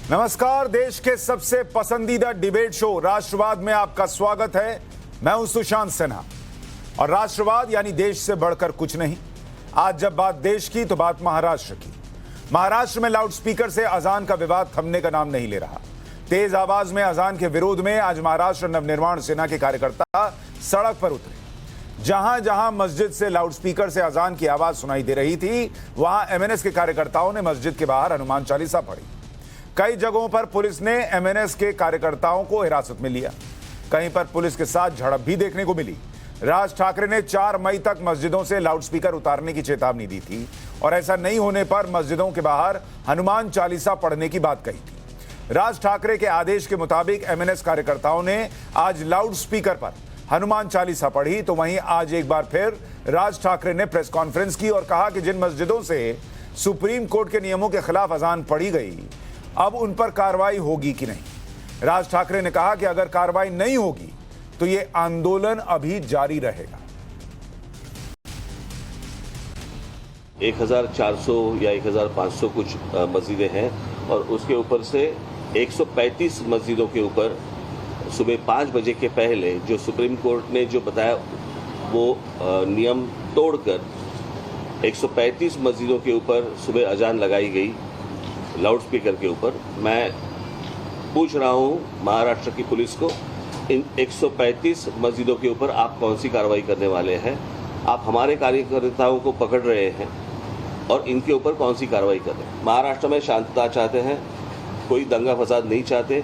नमस्कार, देश के सबसे पसंदीदा डिबेट शो राष्ट्रवाद में आपका स्वागत है। मैं हूं सुशांत सिन्हा और राष्ट्रवाद यानी देश से बढ़कर कुछ नहीं। आज जब बात देश की तो बात महाराष्ट्र की। महाराष्ट्र में लाउडस्पीकर से अजान का विवाद थमने का नाम नहीं ले रहा। तेज आवाज में अजान के विरोध में आज महाराष्ट्र नवनिर्माण सेना के कार्यकर्ता सड़क पर उतरे। जहां जहां मस्जिद से लाउडस्पीकर से अजान की आवाज सुनाई दे रही थी, वहां एमएनएस के कार्यकर्ताओं ने मस्जिद के बाहर हनुमान चालीसा पढ़ी। कई जगहों पर पुलिस ने एमएनएस के कार्यकर्ताओं को हिरासत में लिया। कहीं पर पुलिस के साथ झड़प भी देखने को मिली। राज ठाकरे ने 4 मई तक मस्जिदों से लाउडस्पीकर उतारने की चेतावनी दी थी और ऐसा नहीं होने पर मस्जिदों के बाहर हनुमान चालीसा पढ़ने की बात कही थी। राज ठाकरे के आदेश के मुताबिक एमएनएस कार्यकर्ताओं ने आज लाउडस्पीकर पर हनुमान चालीसा पढ़ी, तो वहीं आज एक बार फिर राज ठाकरे ने प्रेस कॉन्फ्रेंस की और कहा कि जिन मस्जिदों से सुप्रीम कोर्ट के नियमों के खिलाफ अजान पढ़ी गई, अब उन पर कार्रवाई होगी कि नहीं। राज ठाकरे ने कहा कि अगर कार्रवाई नहीं होगी तो ये आंदोलन अभी जारी रहेगा। 1400 या 1500 कुछ मस्जिदें हैं और उसके ऊपर से 135 मस्जिदों के ऊपर सुबह 5 बजे के पहले जो सुप्रीम कोर्ट ने जो बताया वो नियम तोड़कर 135 मस्जिदों के ऊपर सुबह अजान लगाई गई लाउडस्पीकर के ऊपर। मैं पूछ रहा हूँ महाराष्ट्र की पुलिस को, इन 135 मस्जिदों के ऊपर आप कौन सी कार्रवाई करने वाले हैं? आप हमारे कार्यकर्ताओं को पकड़ रहे हैं और इनके ऊपर कौन सी कार्रवाई कर रहे हैं? महाराष्ट्र में शांतता चाहते हैं, कोई दंगा फसाद नहीं चाहते।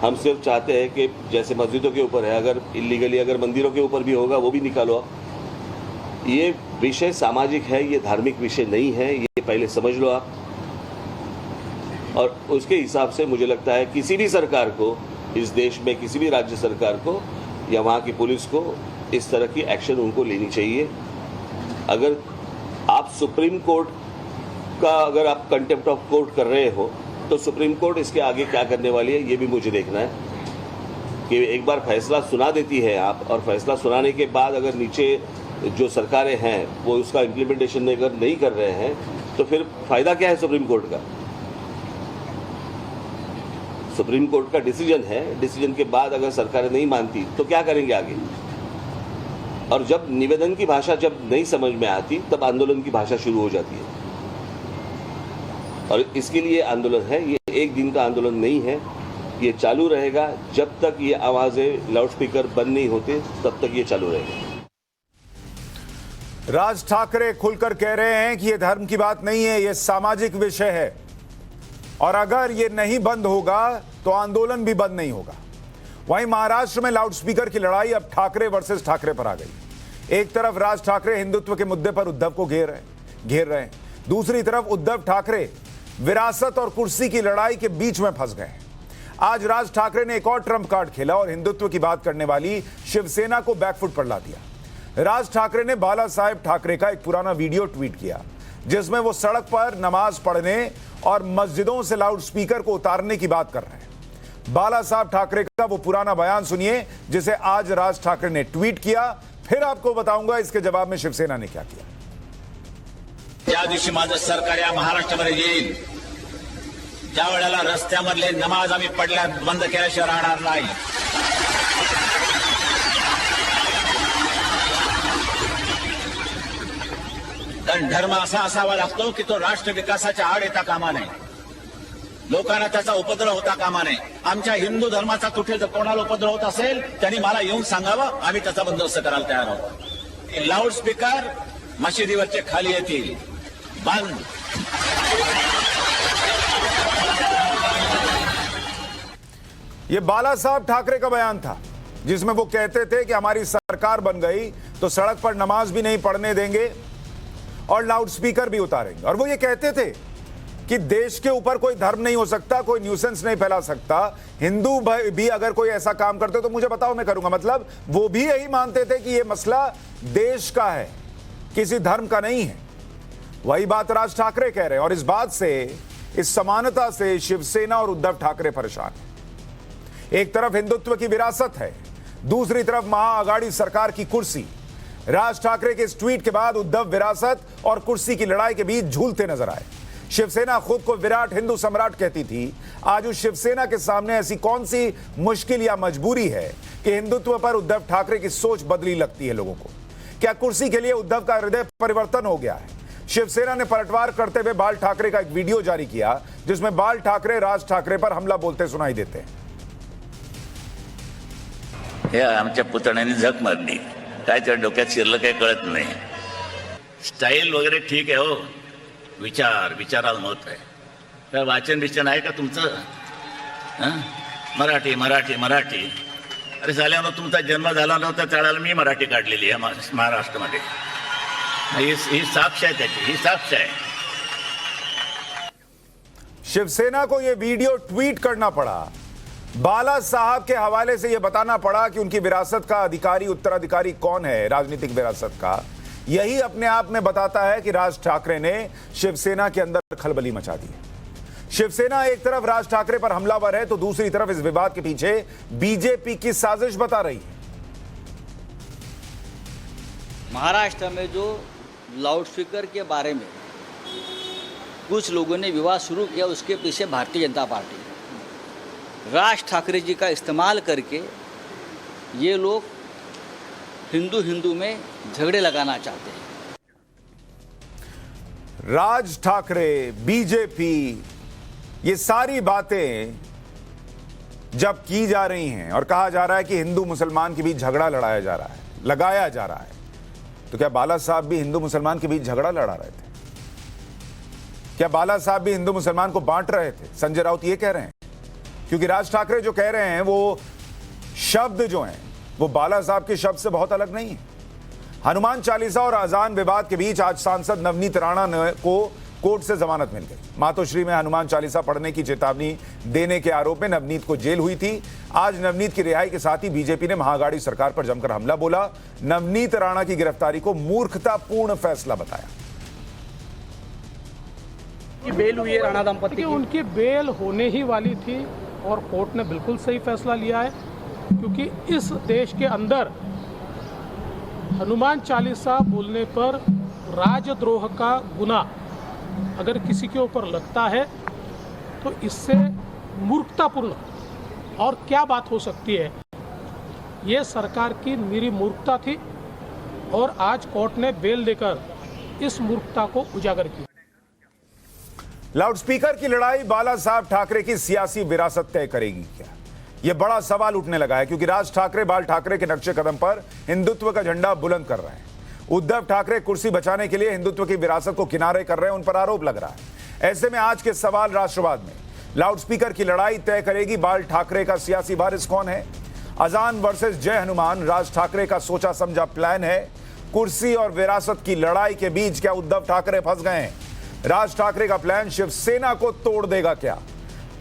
हम सिर्फ चाहते हैं कि जैसे मस्जिदों के ऊपर है, अगर इलीगली अगर मंदिरों के ऊपर भी होगा वो भी निकालो आप। ये विषय सामाजिक है, ये धार्मिक विषय नहीं है, ये पहले समझ लो आप। और उसके हिसाब से मुझे लगता है किसी भी सरकार को, इस देश में किसी भी राज्य सरकार को या वहाँ की पुलिस को इस तरह की एक्शन उनको लेनी चाहिए। अगर आप सुप्रीम कोर्ट का अगर आप कंटेम्प्ट ऑफ कोर्ट कर रहे हो तो सुप्रीम कोर्ट इसके आगे क्या करने वाली है ये भी मुझे देखना है। कि एक बार फैसला सुना देती है आप, और फैसला सुनाने के बाद अगर नीचे जो सरकारें हैं वो उसका इम्प्लीमेंटेशन अगर नहीं कर रहे हैं तो फिर फायदा क्या है सुप्रीम कोर्ट का? सुप्रीम कोर्ट का डिसीजन है, डिसीजन के बाद अगर सरकारें नहीं मानती तो क्या करेंगे आगे? और जब निवेदन की भाषा जब नहीं समझ में आती तब आंदोलन की भाषा शुरू हो जाती है। और इसके लिए आंदोलन है, ये एक दिन का आंदोलन नहीं है, ये चालू रहेगा जब तक ये आवाजें लाउडस्पीकर बंद नहीं होते, तब तक ये चालू रहेगा। राज ठाकरे खुलकर कह रहे हैं कि ये धर्म की बात नहीं है, ये सामाजिक विषय है और अगर ये नहीं बंद होगा तो आंदोलन भी बंद नहीं होगा। वहीं महाराष्ट्र में लाउडस्पीकर की लड़ाई अब ठाकरे वर्सेस ठाकरे पर आ गई। एक तरफ राज ठाकरे हिंदुत्व के मुद्दे पर उद्धव को घेर रहे हैं, दूसरी तरफ उद्धव ठाकरे विरासत और कुर्सी की लड़ाई के बीच में फंस गए। आज राज ठाकरे ने एक और ट्रम्प कार्ड खेला और हिंदुत्व की बात करने वाली शिवसेना को बैकफुट पर ला दिया। राज ठाकरे ने बाला साहेब ठाकरे का एक पुराना वीडियो ट्वीट किया जिसमें वो सड़क पर नमाज पढ़ने और मस्जिदों से लाउडस्पीकर को उतारने की बात कर रहे हैं। बाला साहब ठाकरे का वो पुराना बयान सुनिए जिसे आज राज ठाकरे ने ट्वीट किया, फिर आपको बताऊंगा इसके जवाब में शिवसेना ने क्या किया। ज्या दिवशी माझं सरकार या महाराष्ट्रामध्ये येईल त्या वेळेला रस्त्यामधले नमाज आम्ही पडल्या बंद केल्याशिवाय राहणार नाही। कारण धर्म असा असावा लागतो की तो राष्ट्र विकासाच्या आड येता कामा नये, लोकांना त्याचा उपद्रव होता कामा नये। आमच्या हिंदू धर्माचा कुठे जर कोणाला उपद्रव होत असेल त्यांनी मला येऊन सांगावं, आम्ही त्याचा बंदोबस्त करायला तयार आहोत। लाऊडस्पीकर मशिदीवरचे खाली येतील, बंद। ये बाला साहब ठाकरे का बयान था जिसमें वो कहते थे कि हमारी सरकार बन गई तो सड़क पर नमाज भी नहीं पढ़ने देंगे और लाउडस्पीकर भी उतारेंगे। और वो ये कहते थे कि देश के ऊपर कोई धर्म नहीं हो सकता, कोई न्यूसेंस नहीं फैला सकता, हिंदू भी अगर कोई ऐसा काम करते तो मुझे बताओ, मैं करूंगा। मतलब वो भी यही मानते थे कि ये मसला देश का है, किसी धर्म का नहीं है। वही बात राज ठाकरे कह रहे हैं और इस बात से, इस समानता से शिवसेना और उद्धव ठाकरे परेशान हैं। एक तरफ हिंदुत्व की विरासत है, दूसरी तरफ महाआघाड़ी सरकार की कुर्सी। राज ठाकरे के इस ट्वीट के बाद उद्धव विरासत और कुर्सी की लड़ाई के बीच झूलते नजर आए। शिवसेना खुद को विराट हिंदू सम्राट कहती थी। आज उस शिवसेना के सामने ऐसी कौन सी मुश्किल या मजबूरी है कि हिंदुत्व पर उद्धव ठाकरे की सोच बदली लगती है लोगों को? क्या कुर्सी के लिए उद्धव का हृदय परिवर्तन हो गया है? शिवसेना ने पलटवार करते हुए बाल ठाकरे का एक वीडियो जारी किया जिसमें बाल ठाकरे राज ठाकरे पर हमला बोलते सुनाई देते हैं। हे आमच्या पुतण्याने झक मारली, काय त्या डोक्यात शिरलं काय कळत नाही. स्टाईल वगैरे ठीक आहे हो, विचाराला महत्व आहे. काय वाचन बिचन आहे का तुमचं? मराठी मराठी मराठी. अरे झाल्यानं तुमचा जन्म झाला नव्हता त्यावेळेला मी मराठी काढलेली आहे महाराष्ट्रामध्ये. ही साक्ष आहे त्याची, ही साक्ष आहे. शिवसेना को यह वीडियो ट्वीट करना पड़ा। बाला साहब के हवाले से यह बताना पड़ा कि उनकी विरासत का अधिकारी उत्तराधिकारी कौन है, राजनीतिक विरासत का। यही अपने आप में बताता है कि राज ठाकरे ने शिवसेना के अंदर खलबली मचा दी है। शिवसेना एक तरफ राज ठाकरे पर हमलावर है तो दूसरी तरफ इस विवाद के पीछे बीजेपी की साजिश बता रही है। महाराष्ट्र में जो लाउडस्पीकर के बारे में कुछ लोगों ने विवाद शुरू किया, उसके पीछे भारतीय जनता पार्टी, राज ठाकरे जी का इस्तेमाल करके ये लोग हिंदू में झगड़े लगाना चाहते हैं। राज ठाकरे, बीजेपी, ये सारी बातें जब की जा रही हैं और कहा जा रहा है कि हिंदू मुसलमान के बीच झगड़ा लड़ाया जा रहा है, लगाया जा रहा है, तो क्या बाला साहब भी हिंदू मुसलमान के बीच झगड़ा लड़ा रहे थे? क्या बाला साहब भी हिंदू मुसलमान को बांट रहे थे? संजय राउत ये कह रहे हैं, क्योंकि राज ठाकरे जो कह रहे हैं वो शब्द जो हैं वो बाला साहब के शब्द से बहुत अलग नहीं है। हनुमान चालीसा और अजान विवाद के बीच आज सांसद नवनीत राणा को कोर्ट से जमानत मिल गई। मातोश्री में हनुमान चालीसा पढ़ने की चेतावनी देने के आरोप में नवनीत को जेल हुई थी। आज नवनीत की रिहाई के साथ ही बीजेपी ने महागाड़ी सरकार पर जमकर हमला बोला। नवनीत राणा की गिरफ्तारी को मूर्खतापूर्ण फैसला बताया। बेल हुई है राणा दंपति की, उनकी बेल होने ही वाली थी और कोर्ट ने बिल्कुल सही फैसला लिया है, क्योंकि इस देश के अंदर हनुमान चालीसा बोलने पर राजद्रोह का गुना अगर किसी के ऊपर लगता है तो इससे मूर्खतापूर्ण और क्या बात हो सकती है। ये सरकार की निरी मूर्खता थी और आज कोर्ट ने बेल देकर इस मूर्खता को उजागर किया। लाउडस्पीकर की लड़ाई बाला साहब ठाकरे की सियासी विरासत तय करेगी क्या? यह बड़ा सवाल उठने लगा है, क्योंकि राज ठाकरे बाल ठाकरे के नक्शे कदम पर हिंदुत्व का झंडा बुलंद कर रहे हैं। उद्धव ठाकरे कुर्सी बचाने के लिए हिंदुत्व की विरासत को किनारे कर रहे हैं, उन पर आरोप लग रहा है। ऐसे में आज के सवाल राष्ट्रवाद में लाउडस्पीकर की लड़ाई तय करेगी बाल ठाकरे का सियासी वारिस कौन है। अजान वर्सेस जय हनुमान राज ठाकरे का सोचा समझा प्लान है। कुर्सी और विरासत की लड़ाई के बीच क्या उद्धव ठाकरे फंस गए हैं? राज ठाकरे का प्लान शिवसेना को तोड़ देगा क्या?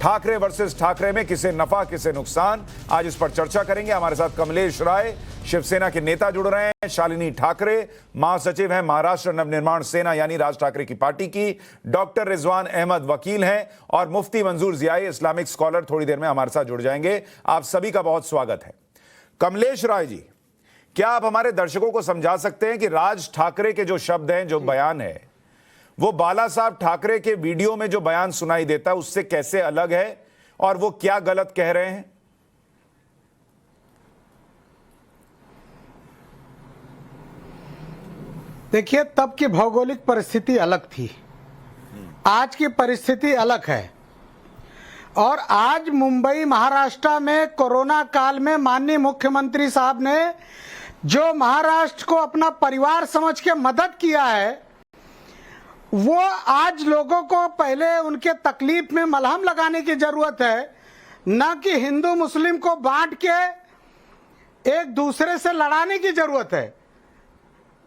ठाकरे वर्सेस ठाकरे में किसे नफा किसे नुकसान, आज इस पर चर्चा करेंगे। हमारे साथ कमलेश राय शिवसेना के नेता जुड़ रहे हैं, शालिनी ठाकरे महासचिव हैं महाराष्ट्र नवनिर्माण सेना यानी राज ठाकरे की पार्टी की, डॉक्टर रिजवान अहमद वकील हैं और मुफ्ती मंजूर जियाई इस्लामिक स्कॉलर थोड़ी देर में हमारे साथ जुड़ जाएंगे। आप सभी का बहुत स्वागत है। कमलेश राय जी, क्या आप हमारे दर्शकों को समझा सकते हैं कि राज ठाकरे के जो शब्द हैं, जो बयान है, वो बाला साहब ठाकरे के वीडियो में जो बयान सुनाई देता है उससे कैसे अलग है और वो क्या गलत कह रहे हैं? देखिए, तब की भौगोलिक परिस्थिति अलग थी, आज की परिस्थिति अलग है। और आज मुंबई महाराष्ट्र में कोरोना काल में माननीय मुख्यमंत्री साहब ने जो महाराष्ट्र को अपना परिवार समझ के मदद किया है, वो आज लोगों को पहले उनके तकलीफ में मलहम लगाने की जरूरत है, न कि हिंदू मुस्लिम को बांट के एक दूसरे से लड़ाने की जरूरत है।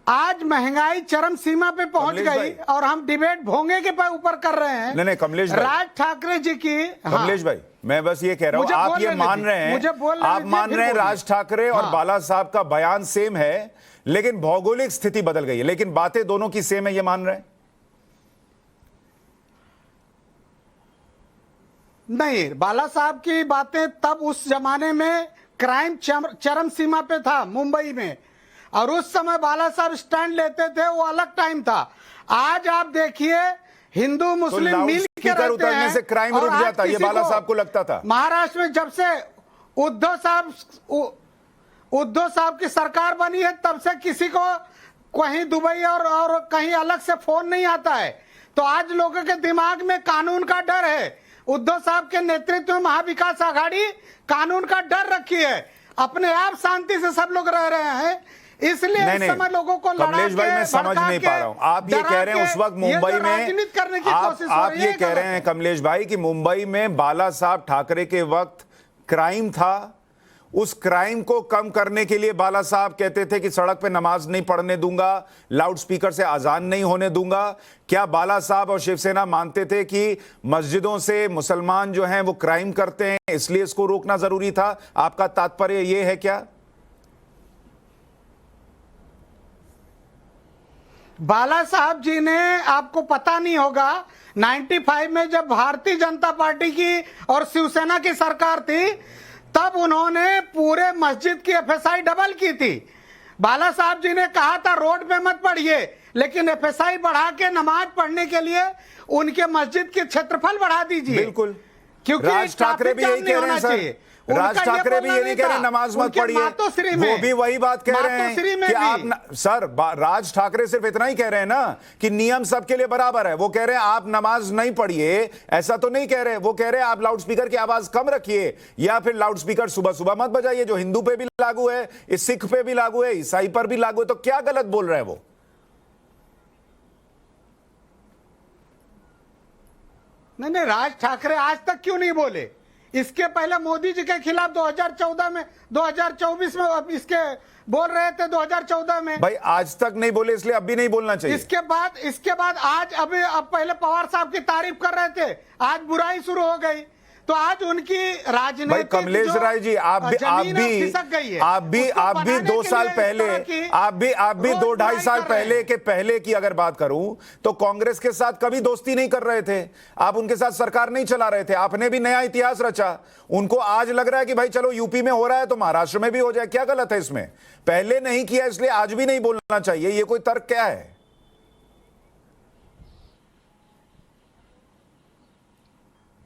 आज महंगाई चरम सीमा पे पहुंच गई और हम डिबेट भोंगे के ऊपर कर रहे हैं। नहीं कमलेश भाई, राज ठाकरे जी की, कमलेश भाई मैं बस ये कह रहा हूं, आप ये मान रहे हैं, आप मान रहे हैं राज ठाकरे और बाला साहब का बयान सेम है, लेकिन भौगोलिक स्थिति बदल गई है, लेकिन बातें दोनों की सेम है, ये मान रहे हैं? नहीं, बाला साहब की बातें तब उस जमाने में क्राइम चरम सीमा पे था मुंबई में, और उस समय बाला साहब स्टैंड लेते थे, वो अलग टाइम था। आज आप देखिए, हिंदू मुस्लिम मिल के रहते उतरने हैं से क्राइम और रुक आज जाता, ये किसी बाला को साहब को लगता था। महाराष्ट्र में जब से उद्धव साहब की सरकार बनी है तब से किसी को कहीं दुबई और कहीं अलग से फोन नहीं आता है। तो आज लोगों के दिमाग में कानून का डर है। उद्धव साहब के नेतृत्व में महाविकास आघाड़ी कानून का डर रखी है। अपने आप शांति से सब लोग रह रहे हैं, इसलिए इस समय लोगों को कमलेश भाई मैं समझ नहीं पा रहा हूं। आप ये कह रहे हैं उस वक्त मुंबई में राजनीति करने की कोशिश हो आप रही है। ये कह रहे हैं कमलेश भाई कि मुंबई में बाला साहब ठाकरे के वक्त क्राइम था, उस क्राइम को कम करने के लिए बाला साहब कहते थे कि सड़क पे नमाज नहीं पढ़ने दूंगा, लाउडस्पीकर से अजान नहीं होने दूंगा। क्या बाला साहब और शिवसेना मानते थे कि मस्जिदों से मुसलमान जो हैं वो क्राइम करते हैं, इसलिए इसको रोकना जरूरी था? आपका तात्पर्य ये है क्या? बाला साहब जी ने, आपको पता नहीं होगा, 95 में जब भारतीय जनता पार्टी की और शिवसेना की सरकार थी तब उन्होंने पूरे मस्जिद की एफएसआई डबल की थी। बाला साहब जी ने कहा था रोड पे मत पढ़िए, लेकिन एफएसआई बढ़ा के नमाज पढ़ने के लिए उनके मस्जिद के क्षेत्रफल बढ़ा दीजिए। बिल्कुल, क्योंकि राज ठाकरे भी यही कह रहे हैं सर। राज ठाकरे भी ये नहीं कह रहे नमाज मत पढ़िए, वो भी वही बात कह रहे हैं कि आप सर राज ठाकरे सिर्फ इतना ही कह रहे हैं ना कि नियम सबके लिए बराबर है। वो कह रहे हैं आप नमाज नहीं पढ़िए, ऐसा तो नहीं कह रहे। वो कह रहे हैं आप लाउडस्पीकर की आवाज कम रखिए या फिर लाउडस्पीकर सुबह सुबह मत बजाइए, जो हिंदू पे भी लागू है, इस सिख पे भी लागू है, ईसाई पर भी लागू है। तो क्या गलत बोल रहे हैं वो? नहीं, राज ठाकरे आज तक क्यों नहीं बोले? इसके पहले मोदी जी के खिलाफ 2014 में, 2024 में इसके बोल रहे थे, 2014 में। भाई आज तक नहीं बोले इसलिए अब भी नहीं बोलना चाहिए। इसके बाद आज अब पहले पवार साहब की तारीफ कर रहे थे, आज बुराई शुरू हो गई। तो आज उनकी राजनीति, भाई कमलेश राय जी आप भी 2 साल पहले, आप भी 2-2.5 साल पहले की अगर बात करूं तो कांग्रेस के साथ कभी दोस्ती नहीं कर रहे थे, आप उनके साथ सरकार नहीं चला रहे थे, आपने भी नया इतिहास रचा। उनको आज लग रहा है कि भाई चलो यूपी में हो रहा है तो महाराष्ट्र में भी हो जाए, क्या गलत है इसमें? पहले नहीं किया इसलिए आज भी नहीं बोलना चाहिए, ये कोई तर्क क्या है?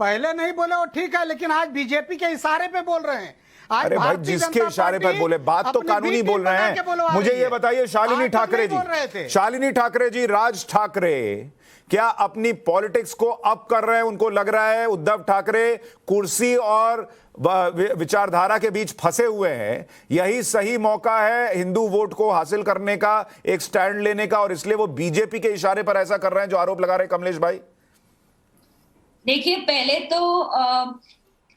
पहले नहीं बोले वो ठीक है, लेकिन आज बीजेपी के इशारे पे बोल रहे हैं। आज अरे भाई जिसके इशारे पर बोले, बात तो कानूनी बोल रहे हैं। मुझे ये बताइए शालिनी ठाकरे जी, राज ठाकरे क्या अपनी पॉलिटिक्स को अप कर रहे हैं? उनको लग रहा है उद्धव ठाकरे कुर्सी और विचारधारा के बीच फंसे हुए हैं, यही सही मौका है हिंदू वोट को हासिल करने का, एक स्टैंड लेने का, और इसलिए वो बीजेपी के इशारे पर ऐसा कर रहे हैं जो आरोप लगा रहे हैं कमलेश भाई? देखिए, पहले तो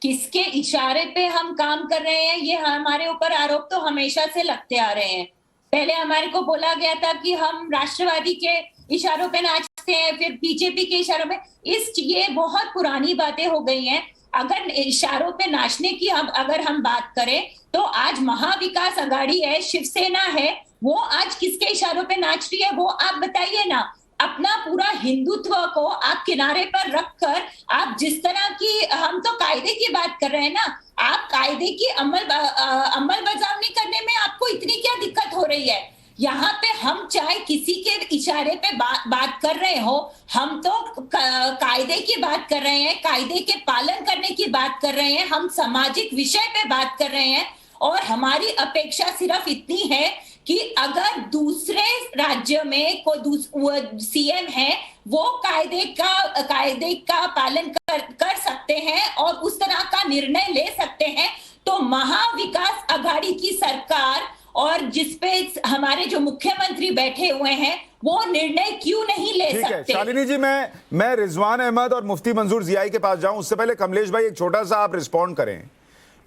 किसके इशारे पे हम काम कर रहे हैं, ये हमारे ऊपर आरोप तो हमेशा से लगते आ रहे हैं। पहले हमारे को बोला गया था कि हम राष्ट्रवादी के इशारों पे नाचते हैं, फिर बीजेपी के इशारों में। ये बहुत पुरानी बातें हो गई हैं। अगर इशारों पे नाचने की अगर हम बात करें तो आज महाविकास आघाड़ी है, शिवसेना है, वो आज किसके इशारों पे नाच रही है वो आप बताइए ना। अपना पूरा हिंदुत्व को आप किनारे पर रखकर आप जिस तरह की, हम तो कायदे की बात कर रहे हैं ना, आप कायदे की अमलबजावनी करने में आपको इतनी क्या दिक्कत हो रही है? यहाँ पे हम चाहे किसी के इशारे पे बात कर रहे हो, हम तो कायदे की बात कर रहे हैं, कायदे के पालन करने की बात कर रहे हैं, हम सामाजिक विषय पे बात कर रहे हैं। और हमारी अपेक्षा सिर्फ इतनी है कि अगर दूसरे राज्य में कोई सीएम है वो कायदे का पालन कर सकते हैं और उस तरह का निर्णय ले सकते हैं, तो महाविकास आघाड़ी की सरकार और जिसपे हमारे जो मुख्यमंत्री बैठे हुए हैं वो निर्णय क्यों नहीं ले सकते? शालिनी जी, मैं रिजवान अहमद और मुफ्ती मंजूर जियाई के पास जाऊं उससे पहले कमलेश भाई एक छोटा सा आप रिस्पॉन्ड करें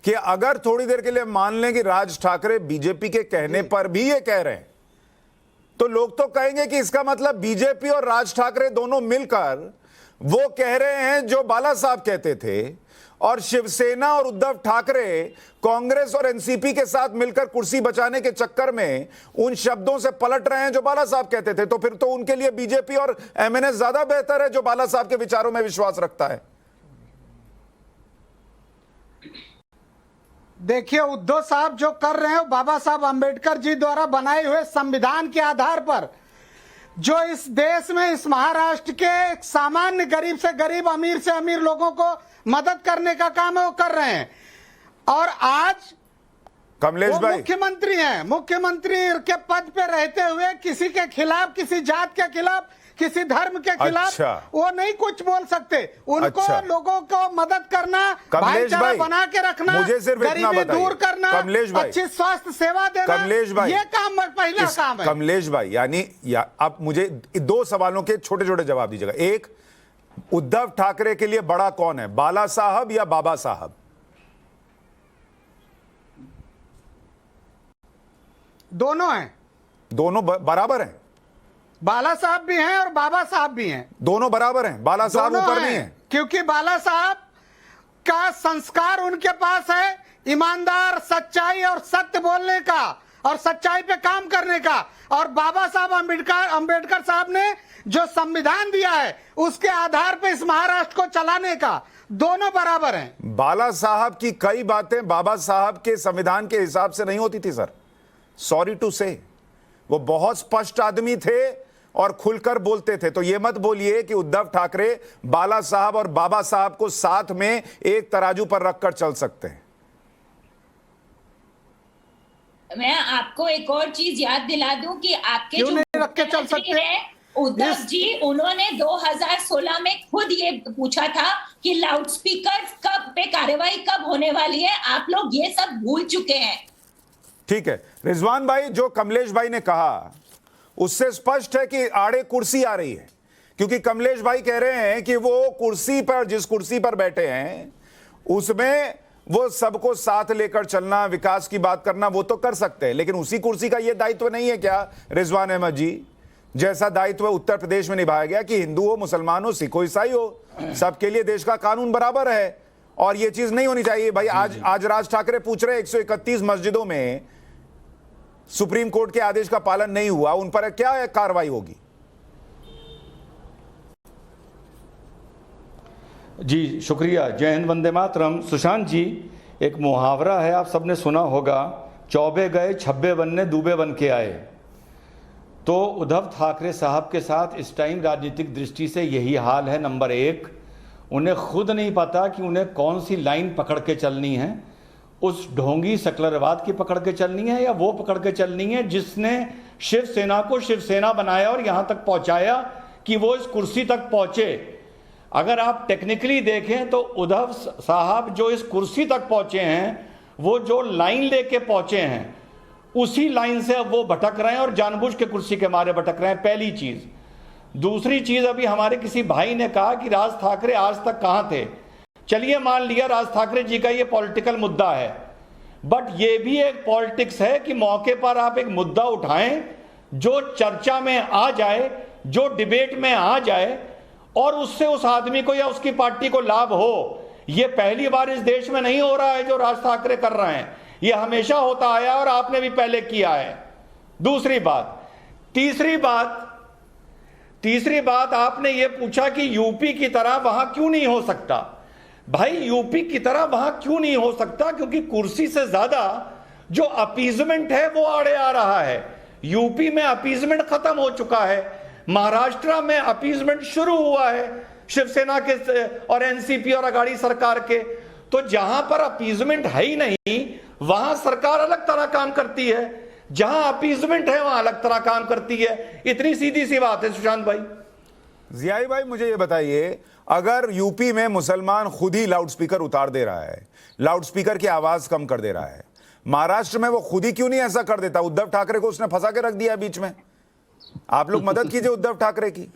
कि अगर थोड़ी देर के लिए मान लें कि राज ठाकरे बीजेपी के कहने पर भी ये कह रहे हैं, तो लोग तो कहेंगे कि इसका मतलब बीजेपी और राज ठाकरे दोनों मिलकर वो कह रहे हैं जो बाला साहब कहते थे, और शिवसेना और उद्धव ठाकरे कांग्रेस और एनसीपी के साथ मिलकर कुर्सी बचाने के चक्कर में उन शब्दों से पलट रहे हैं जो बाला साहब कहते थे। तो फिर तो उनके लिए बीजेपी और एमएनएस ज्यादा बेहतर है जो बाला साहब के विचारों में विश्वास रखता है। देखिए, उद्धव साहब जो कर रहे हैं बाबा साहब अंबेडकर जी द्वारा बनाए हुए संविधान के आधार पर जो इस देश में, इस महाराष्ट्र के सामान्य गरीब से गरीब, अमीर से अमीर लोगों को मदद करने का काम है वो कर रहे हैं। और आज कमलेश वो भाई, मुख्यमंत्री हैं, मुख्यमंत्री के पद पे रहते हुए किसी के खिलाफ, किसी जात के खिलाफ, किसी धर्म के खिलाफ अच्छा। वो नहीं कुछ बोल सकते। उनको अच्छा। लोगों को मदद करना, कमलेश भाईचारा भाई, बना के रखना, मुझे सिर्फ इतना गरीबी बताइए। दूर करना, कमलेश भाई, अच्छी स्वास्थ्य सेवा देना, कमलेश भाई, ये काम पहला काम है। कमलेश भाई, यानी आप मुझे 2 सवालों के छोटे छोटे जवाब दीजिएगा। एक, उद्धव ठाकरे के लिए बड़ा कौन है, बाला साहब या बाबा साहब? दोनों हैं, दोनों बराबर हैं। बाला साहब भी हैं और बाबा साहब भी हैं, दोनों बराबर हैं, बाला साहब दोनों ऊपर हैं। नहीं है। क्योंकि बाला साहब का संस्कार उनके पास है ईमानदार, सच्चाई और सत्य बोलने का और सच्चाई पे काम करने का। और बाबा साहब अंबेडकर साहब ने जो संविधान दिया है उसके आधार पे इस महाराष्ट्र को चलाने का। दोनों बराबर हैं। बाला साहब की कई बातें बाबा साहब के संविधान के हिसाब से नहीं होती थी सर, सॉरी टू से। वो बहुत स्पष्ट आदमी थे और खुलकर बोलते थे। तो ये मत बोलिए कि उद्धव ठाकरे बाला साहब और बाबा साहब को साथ में एक तराजू पर रखकर चल सकते हैं। मैं आपको एक और चीज याद दिला दूं कि आपके क्यों जो नहीं रख के चल मुख्यमंत्री सकते? हैं उद्धव जी, उन्होंने 2016 में खुद ये पूछा था कि लाउडस्पीकर पे कार्रवाई कब होने वाली है। आप लोग ये सब भूल चुके हैं। ठीक है रिजवान भाई, जो कमलेश भाई ने कहा उससे स्पष्ट है कि आड़े कुर्सी आ रही है, क्योंकि कमलेश भाई कह रहे हैं कि वो कुर्सी पर, जिस कुर्सी पर बैठे हैं उसमें वो सबको साथ लेकर चलना, विकास की बात करना वो तो कर सकते हैं, लेकिन उसी कुर्सी का ये दायित्व नहीं है क्या रिजवान अहमद जी, जैसा दायित्व उत्तर प्रदेश में निभाया गया कि हिंदू हो, मुसलमान हो, सिख हो, ईसाई हो, सबके लिए देश का कानून बराबर है। और ये चीज नहीं होनी चाहिए भाई। आज राज ठाकरे पूछ रहे 131 मस्जिदों में सुप्रीम कोर्ट के आदेश का पालन नहीं हुआ, उन पर क्या कार्रवाई होगी? जी शुक्रिया, जय हिंद, वंदे मातरम। सुशांत जी, एक मुहावरा है, आप सबने सुना होगा, चौबे गए छब्बे बनने दूबे बन के आए। तो उद्धव ठाकरे साहब के साथ इस टाइम राजनीतिक दृष्टि से यही हाल है। नंबर 1, उन्हें खुद नहीं पता कि उन्हें कौन सी लाइन पकड़ के चलनी है, उस ढोंगी सेकुलरवाद की पकड़ के चलनी है या वो पकड़ के चलनी है जिसने शिवसेना को शिवसेना बनाया और यहां तक पहुंचाया कि वो इस कुर्सी तक पहुंचे। अगर आप टेक्निकली देखें तो उद्धव साहब जो इस कुर्सी तक पहुंचे हैं, वो जो लाइन लेके पहुंचे हैं उसी लाइन से अब वो भटक रहे हैं और जानबूझ के कुर्सी के मारे भटक रहे हैं, पहली चीज। दूसरी चीज, अभी हमारे किसी भाई ने कहा कि राज ठाकरे आज तक कहां थे। चलिए मान लिया राज ठाकरे जी का ये पॉलिटिकल मुद्दा है, बट ये भी एक पॉलिटिक्स है कि मौके पर आप एक मुद्दा उठाएं जो चर्चा में आ जाए, जो डिबेट में आ जाए और उससे उस आदमी को या उसकी पार्टी को लाभ हो। ये पहली बार इस देश में नहीं हो रहा है जो राज ठाकरे कर रहे हैं, ये हमेशा होता आया और आपने भी पहले किया है। दूसरी बात, तीसरी बात आपने ये पूछा कि यूपी की तरह वहां क्यों नहीं हो सकता। भाई यूपी की तरह वहां क्यों नहीं हो सकता? क्योंकि कुर्सी से ज्यादा जो अपीजमेंट है वो आड़े आ रहा है। यूपी में अपीजमेंट खत्म हो चुका है, महाराष्ट्र में अपीजमेंट शुरू हुआ है शिवसेना के और एनसीपी और अघाड़ी सरकार के। तो जहां पर अपीजमेंट है ही नहीं वहां सरकार अलग तरह काम करती है, जहां अपीजमेंट है वहां अलग तरह काम करती है। इतनी सीधी सी बात है सुशांत भाई। जियाई भाई, मुझे ये बताइए, अगर यूपी में मुसलमान खुद ही लाउडस्पीकर उतार दे रहा है, लाउडस्पीकर की आवाज कम कर दे रहा है, महाराष्ट्र में वो खुद ही क्यों नहीं ऐसा कर देता? उद्धव ठाकरे को उसने फंसा के रख दिया बीच में। आप लोग मदद कीजिए उद्धव ठाकरे की।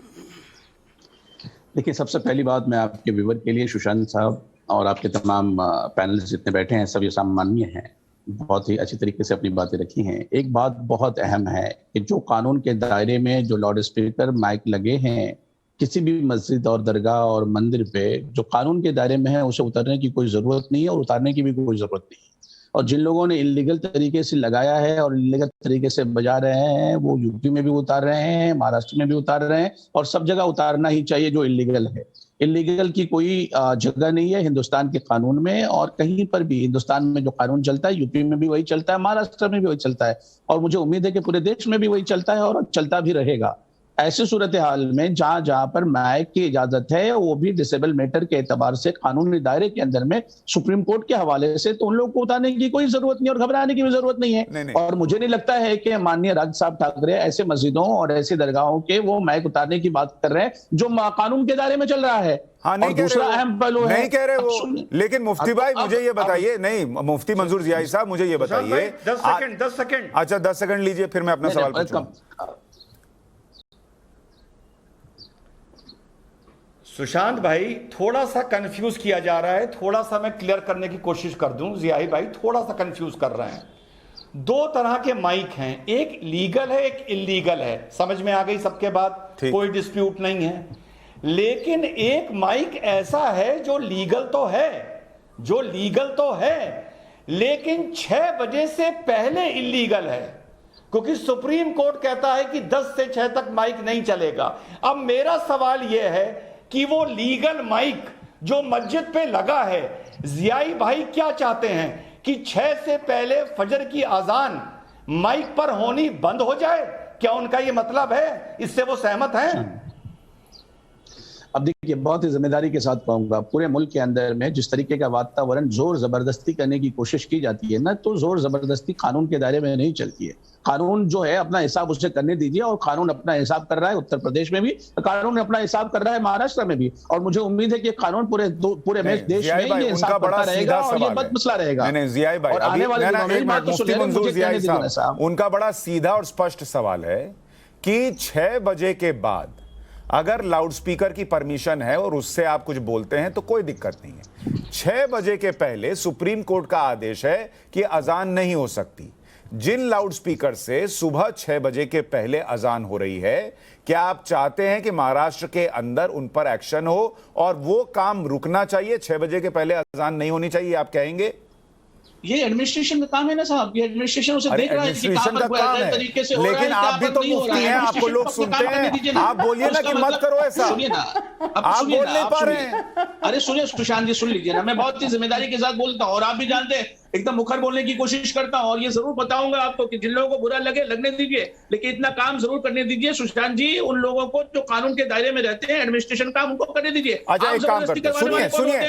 देखिए, सबसे पहली बात मैं आपके व्यूवर के लिए, सुशांत साहब और आपके तमाम पैनलिस्ट जितने बैठे हैं सभी सामान्य हैं, बहुत ही अच्छी तरीके से अपनी बातें रखी हैं। एक बात बहुत अहम है कि जो कानून के दायरे में जो लाउड स्पीकर माइक लगे हैं किसी भी मस्जिद और दरगाह और मंदिर पे, जो कानून के दायरे में है उसे उतारने की कोई जरूरत नहीं है और उतारने की भी कोई जरूरत नहीं है। और जिन लोगों ने इलीगल तरीके से लगाया है और इलीगल तरीके से बजा रहे हैं वो यूपी में भी उतार रहे हैं, महाराष्ट्र में भी उतार रहे हैं और सब जगह उतारना ही चाहिए जो इलीगल है। इलीगल की कोई जगह नहीं है हिंदुस्तान के कानून में, और कहीं पर भी हिंदुस्तान में जो कानून चलता है यूपी में भी वही चलता है, महाराष्ट्र में भी वही चलता है और मुझे उम्मीद है कि पूरे देश में भी वही चलता है और चलता भी रहेगा। ऐसी सूरत हाल में जहां जहां पर माइक की इजाजत है वो भी डिसेबल मैटर के एतबार से कानूनी दायरे के अंदर में सुप्रीम कोर्ट के हवाले से, तो उन लोगों को उतारने की कोई जरूरत नहीं और घबराने की भी जरूरत नहीं है। और मुझे नहीं लगता है कि माननीय राज साहब ठाकरे ऐसे मस्जिदों और ऐसी दरगाहों के वो माइक उतारने की बात कर रहे हैं जो कानून के दायरे में चल रहा है। हाँ, नहीं दूसरा अहम पहलू है, नहीं कह रहे वो, लेकिन मुफ्ती भाई मुझे ये बताइए, नहीं मुफ्ती मंजूर जियाई साहब मुझे ये बताइए, 10 सेकंड। अच्छा 10 सेकंड लीजिए, फिर मैं अपना सवाल पूछूंगा। सुशांत भाई, थोड़ा सा कंफ्यूज किया जा रहा है, थोड़ा सा मैं क्लियर करने की कोशिश कर दूं। जियाई भाई थोड़ा सा कंफ्यूज कर रहे हैं। दो तरह के माइक हैं, एक लीगल है एक इलीगल है, समझ में आ गई सबके बात, कोई डिस्प्यूट नहीं है। लेकिन एक माइक ऐसा है जो लीगल तो है, लेकिन 6 बजे से पहले इलीगल है, क्योंकि सुप्रीम कोर्ट कहता है कि 10 से 6 तक माइक नहीं चलेगा। अब मेरा सवाल यह है कि वो लीगल माइक जो मस्जिद पे लगा है, जियाई भाई क्या चाहते हैं कि 6 से पहले फजर की अजान माइक पर होनी बंद हो जाए? क्या उनका ये मतलब है? इससे वो सहमत हैं? अब देखिए, बहुत ही जिम्मेदारी के साथ कहूंगा, पूरे मुल्क के अंदर में जिस तरीके का वातावरण जोर जबरदस्ती करने की कोशिश की जाती है ना, तो जोर जबरदस्ती कानून के दायरे में नहीं चलती है। कानून जो है अपना हिसाब उसे करने दीजिए, और कानून अपना हिसाब कर रहा है उत्तर प्रदेश में भी, कानून अपना हिसाब कर रहा है महाराष्ट्र में भी, और मुझे उम्मीद है कि कानून पूरे देश में ये हिसाब करता रहेगा और ये बद मसला रहेगा। जियाई भाई, उनका बड़ा सीधा और स्पष्ट सवाल है कि 6 बजे के बाद अगर लाउडस्पीकर की परमिशन है और उससे आप कुछ बोलते हैं तो कोई दिक्कत नहीं है। 6 बजे के पहले सुप्रीम कोर्ट का आदेश है कि अजान नहीं हो सकती। जिन लाउडस्पीकर से सुबह 6 बजे के पहले अजान हो रही है, क्या आप चाहते हैं कि महाराष्ट्र के अंदर उन पर एक्शन हो और वो काम रुकना चाहिए? 6 बजे के पहले अजान नहीं होनी चाहिए, आप कहेंगे? ये एडमिनिस्ट्रेशन का काम है ना साहब, ये एडमिनिस्ट्रेशन उसे देख रहा है कि एडमिनिस्ट्रेशन का काम है, लेकिन आप भी तो मुफ्ती हैं, आपको लोग सुनते हैं, आप बोलिए ना कि मत करो ऐसा। सुनिए ना, आप बोल नहीं पा रहे हैं। अरे सुनिए सुशांत जी, सुन लीजिए ना, मैं बहुत ही जिम्मेदारी के साथ बोलता हूँ और आप भी जानते हैं एकदम मुखर बोलने की कोशिश करता हूं, और ये जरूर बताऊंगा आपको कि जिन लोगों को बुरा लगे लगने दीजिए, लेकिन इतना काम जरूर करने दीजिए सुशांत जी, उन लोगों को जो कानून के दायरे में रहते हैं, एडमिनिस्ट्रेशन काम उनको करने दीजिए। अच्छा, एक काम करते हैं, सुनिए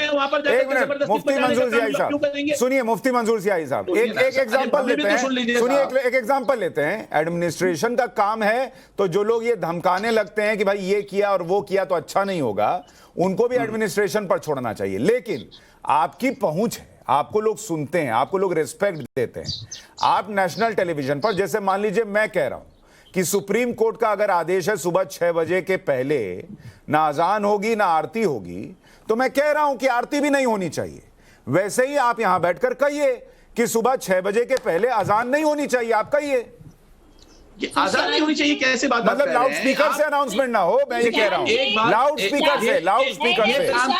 मुफ्ती मंजूर जियाई साहब, सुनिए मुफ्ती मंजूर जियाई साहब, एक एग्जांपल लेते हैं, सुनिए एक एग्जांपल लेते हैं। एडमिनिस्ट्रेशन का काम है, तो जो लोग ये धमकाने लगते हैं कि भाई ये किया और वो किया तो अच्छा नहीं होगा, उनको भी एडमिनिस्ट्रेशन पर छोड़ना चाहिए। लेकिन आपकी पहुंच है, आपको लोग सुनते हैं, आपको लोग रिस्पेक्ट देते हैं। आप नेशनल टेलीविजन पर, जैसे मान लीजिए मैं कह रहा हूं कि सुप्रीम कोर्ट का अगर आदेश है सुबह 6 बजे के पहले ना अजान होगी ना आरती होगी, तो मैं कह रहा हूं कि आरती भी नहीं होनी चाहिए। वैसे ही आप यहां बैठकर कहिए कि सुबह 6 बजे के पहले अजान नहीं होनी चाहिए, आप कहिए। आजाद नहीं होनी चाहिए, कैसे बात मतलब लाउड स्पीकर से अनाउंसमेंट ना हो, मैं ये कह रहा हूं। लाउड स्पीकर से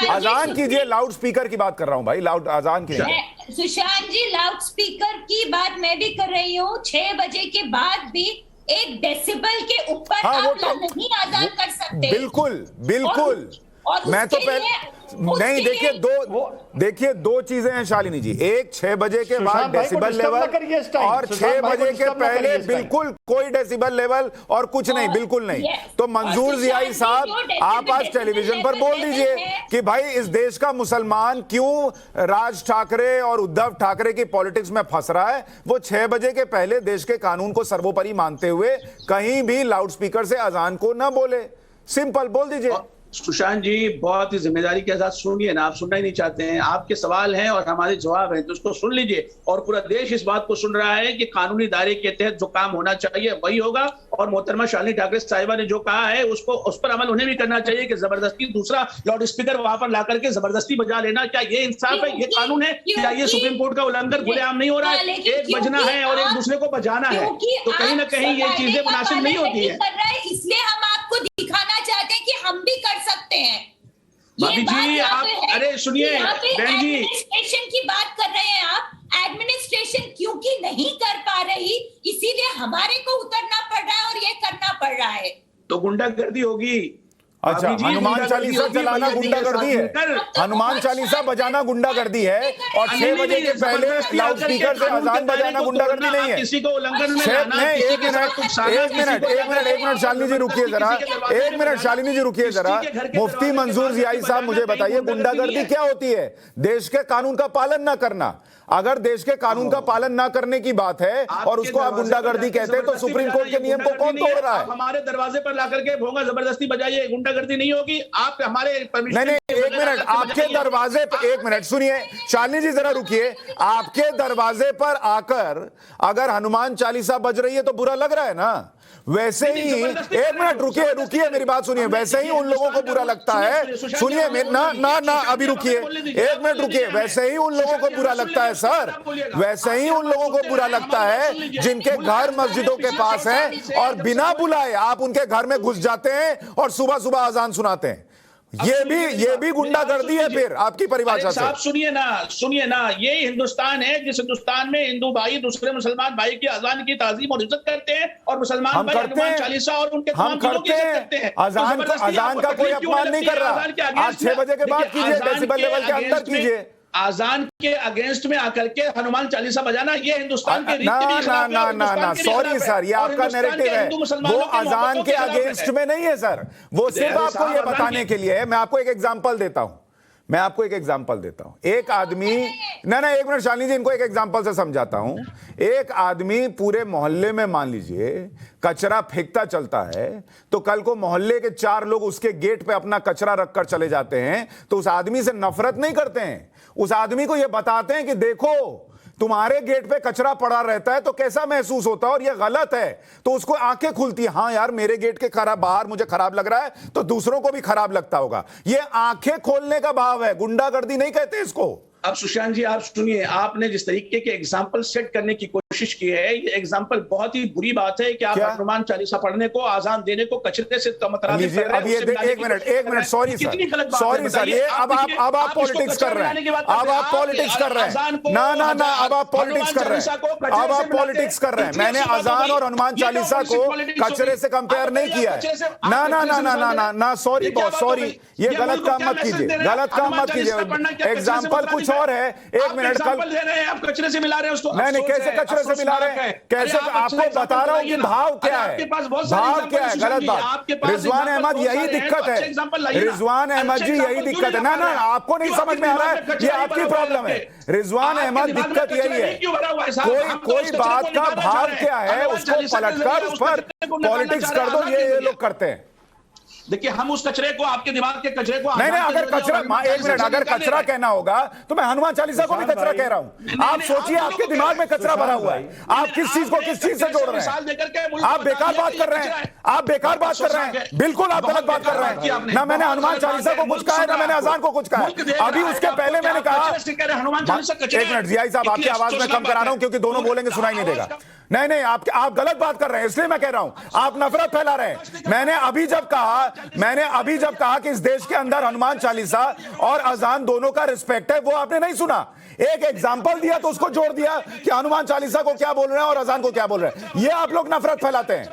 अजान कीजिए, लाउड स्पीकर की बात कर रहा हूं भाई, लाउड अजान कीजिए। सुशांत जी, लाउड स्पीकर की बात मैं भी कर रही हूँ। 6 बजे के बाद भी 1 डेसिबल के ऊपर आप नहीं अजान कर सकते। बिल्कुल बिल्कुल, मैं तो पहले नहीं, देखिए दो चीजें हैं शालिनी जी। एक 6 बजे के बाद डेसिबल लेवल और 6 बजे के पहले बिल्कुल कोई डेसिबल लेवल और कुछ नहीं, बिल्कुल नहीं। तो मंजूर जियाई साहब, आप आज टेलीविजन पर बोल दीजिए कि भाई इस देश का मुसलमान क्यों राज ठाकरे और उद्धव ठाकरे की पॉलिटिक्स में फंस रहा है। वो 6 बजे के पहले देश के कानून को सर्वोपरि मानते हुए कहीं भी लाउडस्पीकर से अजान को न बोले, सिंपल बोल दीजिए। सुशांत जी, बहुत ही जिम्मेदारी के साथ सुनिए ना, आप सुनना ही नहीं चाहते हैं। आपके सवाल हैं और हमारे जवाब हैं, तो उसको सुन लीजिए। और पूरा देश इस बात को सुन रहा है कि कानूनी दायरे के तहत जो काम होना चाहिए वही होगा, और मोहतरमा शालिनी ठाकरे साहिबा ने जो कहा है उसको, उस पर अमल उन्हें भी करना चाहिए कि जबरदस्ती दूसरा लाउड स्पीकर वहां पर ला करके जबरदस्ती बजा लेना, क्या ये इंसाफ है, ये कानून है? क्या ये सुप्रीम कोर्ट का उल्लंघन खुलेआम नहीं हो रहा है? एक बजना है और एक दूसरे को बजाना है, तो कहीं ना कहीं ये चीजें मुनासिब नहीं होती है। इसलिए हम आपको दिखाना चाहते हैं कि हम भी कर सकते हैं। भाभी जी, आप अरे सुनिए बहन जी, एडमिनिस्ट्रेशन की बात कर रहे हैं आप। एडमिनिस्ट्रेशन क्योंकि नहीं कर पा रही, इसीलिए हमारे को उतरना पड़ रहा है और ये करना पड़ रहा है। तो गुंडागर्दी होगी। अच्छा, हनुमान चालीसा चलाना गुंडागर्दी है, हनुमान चालीसा बजाना गुंडागर्दी है, और 6 बजे के पहले लाउड स्पीकर से अजान बजाना गुंडागर्दी नहीं है। किसी को उल्लंघन में एक मिनट शालिनी जी रुकिए जरा, एक मिनट शालिनी जी रुकिए जरा। मुफ्ती मंजूर जियाई साहब मुझे बताइए, गुंडागर्दी क्या होती है? देश के कानून का पालन ना करना। अगर देश के कानून का पालन ना करने की बात है और उसको आप गुंडागर्दी कहते हैं, तो सुप्रीम कोर्ट के नियम को कौन तोड़ रहा है? हमारे दरवाजे पर लाकर के भोंगा जबरदस्ती बजाइए, गुंडागर्दी नहीं होगी। आप हमारे नहीं, एक मिनट, आपके दरवाजे पर, एक मिनट सुनिए शालिनी जी जरा रुकिए। आपके दरवाजे पर आकर अगर हनुमान चालीसा बज रही है तो बुरा लग रहा है ना? वैसे ही, एक मिनट रुकिए मेरी बात सुनिए। वैसे ही उन लोगों को बुरा लगता है, सुनिए ना अभी रुकिए, एक मिनट रुकिए। वैसे ही उन लोगों को बुरा लगता है सर, वैसे ही उन लोगों को बुरा लगता है जिनके घर मस्जिदों के पास है और बिना बुलाए आप उनके घर में घुस जाते हैं और सुबह सुबह अजान सुनाते हैं। ये भी गुंडागर्दी है फिर आपकी परिभाषा से। आप सुनिए ना, ये हिंदुस्तान है जिस हिंदुस्तान में हिंदू भाई दूसरे मुसलमान भाई की अजान की ताजीम और इज्जत करते हैं, और मुसलमान भाई हनुमान चालीसा और उनके हम करते हैं। अजान का कोई अपमान नहीं कर रहा। आज 6 बजे के बाद कीजिए, डेसिबल लेवल के अंदर कीजिए। आजान के अगेंस्ट में आकर के हनुमान चालीसा बजाना, ये हिंदुस्तान के ना सॉरी सर, ये आपका नैरेटिव है। वो अजान के अगेंस्ट में नहीं है सर, वो सिर्फ आपको ये बताने के लिए है। मैं आपको एक एग्जांपल देता हूं, एक आदमी, ना एक मिनट शालिनी जी, इनको एक एग्जांपल से समझाता हूं। एक आदमी पूरे मोहल्ले में मान लीजिए कचरा फेंकता चलता है, तो कल को मोहल्ले के 4 लोग उसके गेट पे अपना कचरा रखकर चले जाते हैं, तो उस आदमी से नफरत नहीं करते हैं, उस आदमी को यह बताते हैं कि देखो तुम्हारे गेट पे कचरा पड़ा रहता है तो कैसा महसूस होता है और ये गलत है, तो उसको आंखें खुलती है, हाँ यार मेरे गेट के बाहर मुझे खराब लग रहा है तो दूसरों को भी खराब लगता होगा। ये आंखें खोलने का भाव है, गुंडागर्दी नहीं कहते इसको। अब सुशांत जी आप सुनिए, आपने जिस तरीके के एग्जाम्पल सेट करने की कोशिश की है, ये एग्जाम्पल बहुत ही बुरी बात है कि आप हनुमान चालीसा पढ़ने को, आजान देने को कचरे से मुतरादिफ कर रहे हैं। एक मिनट सॉरी सर, ये अब आप पॉलिटिक्स कर रहे हैं, अब आप पॉलिटिक्स कर रहे हैं, ना अब आप पॉलिटिक्स कर रहे हैं, मैंने अजान और हनुमान चालीसा को कचरे से कंपेयर नहीं किया है। ना सॉरी बॉस, सॉरी, ये गलत काम मत कीजिए, एग्जाम्पल कुछ और है। एक मिनट, कल आप कचरे से मिला रहे हैं उसको। नहीं, कैसे कचरे से मिला रहे हैं? कैसे? आपको बता रहा हूं कि भाव क्या है, भाव क्या है, गलत बात। रिजवान अहमद यही दिक्कत है, रिजवान अहमद जी यही दिक्कत है। ना आपको नहीं समझ में आ रहा है, ये आपकी प्रॉब्लम है। रिजवान अहमद दिक्कत यही है, कोई बात का भाव क्या है उसको पलटकर उस पर पॉलिटिक्स कर दो, ये लोग करते हैं। देखिए हम उस कचरे को, आपके दिमाग के कचरे को, नहीं, अगर कचरा, एक मिनट, अगर कचरा कहना होगा तो मैं हनुमान चालीसा को भी कचरा कह रहा हूं। आप सोचिए आपके दिमाग में कचरा भरा हुआ है, आप किस चीज को किस चीज से जोड़ रहे हैं? आप बेकार बात कर रहे हैं, आप बेकार बात कर रहे हैं, बिल्कुल आप गलत बात कर रहे हैं। ना मैंने हनुमान चालीसा को कुछ कहा है, ना मैंने अजान को कुछ कहा है। अभी उसके पहले मैंने कहा, एक मिनट जियाई साहब, आपकी आवाज में कम करा रहा हूं क्योंकि दोनों बोलेंगे सुनाई नहीं देगा। नहीं, आप गलत बात कर रहे हैं, इसलिए मैं कह रहा हूं आप नफरत फैला रहे हैं। मैंने अभी जब कहा कि इस देश के अंदर हनुमान चालीसा और अजान दोनों का रिस्पेक्ट है, वो आपने नहीं सुना। एक एग्जांपल दिया तो उसको जोड़ दिया कि हनुमान चालीसा को क्या बोल रहे हैं और अजान को क्या बोल रहे हैं। ये आप लोग नफरत फैलाते हैं,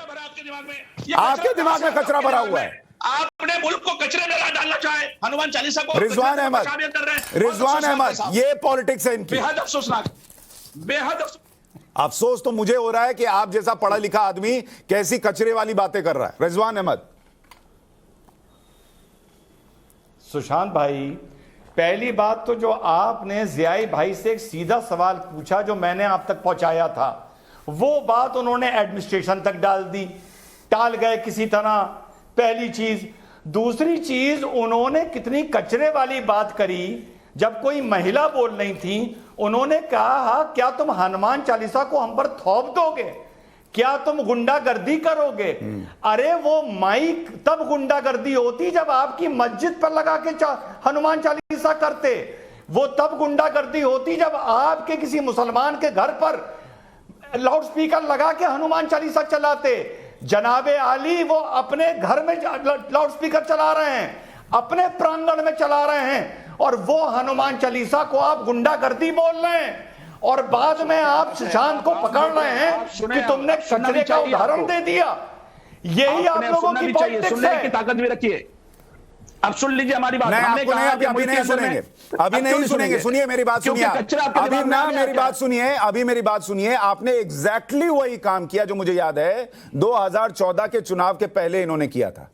आपके दिमाग में कचरा भरा हुआ है। आपने मुल्क को कचरे में डालना चाहे, हनुमान चालीसा को रिजवान अहमद, ये पॉलिटिक्स है इनकी। बेहद अफसोसनाक, बेहद अफसोस तो मुझे हो रहा है कि आप जैसा पढ़ा लिखा आदमी कैसी कचरे वाली बातें कर रहा है। रिजवान अहमद। सुशांत भाई, पहली बात तो जो आपने जियाई भाई से एक सीधा सवाल पूछा जो मैंने आप तक पहुंचाया था, वो बात उन्होंने एडमिनिस्ट्रेशन तक डाल दी, टाल गए किसी तरह, पहली चीज। दूसरी चीज, उन्होंने कितनी कचरे वाली बात करी जब कोई महिला बोल रही थी। उन्होंने कहा क्या तुम हनुमान चालीसा को हम पर थोप दोगे, क्या तुम गुंडागर्दी करोगे? अरे वो माइक तब गुंडागर्दी होती जब आपकी मस्जिद पर लगा के हनुमान चालीसा करते, वो तब गुंडागर्दी होती जब आपके किसी मुसलमान के घर पर लाउड स्पीकर लगा के हनुमान चालीसा चलाते। जनाबे आली वो अपने घर में लाउड स्पीकर चला रहे हैं, अपने प्रांगण में चला रहे हैं, और वो हनुमान चालीसा को आप गुंडागर्दी बोल रहे हैं, और बाद में आप सुशांत को पकड़ रहे हैं कि तुमने कचरे का उदाहरण दे दिया। यही आप लोगों की पॉलिटिक्स है। ताकत भी रखिए, अब सुन लीजिए हमारी बात। नहीं, हमने आपको कहा नहीं, कि अभी मुल्क के नहीं अंदर में- सुनेंगे, अभी नहीं सुनेंगे। सुनिए मेरी बात, सुनिए क्योंकि कचरा आपके अभी दिमाग में ना, आ गया मेरी क्या? बात सुनिए, अभी मेरी बात सुनिए। आपने एग्जैक्टली वही काम किया जो मुझे याद है 2014 के चुनाव के पहले इन्होंने किया था,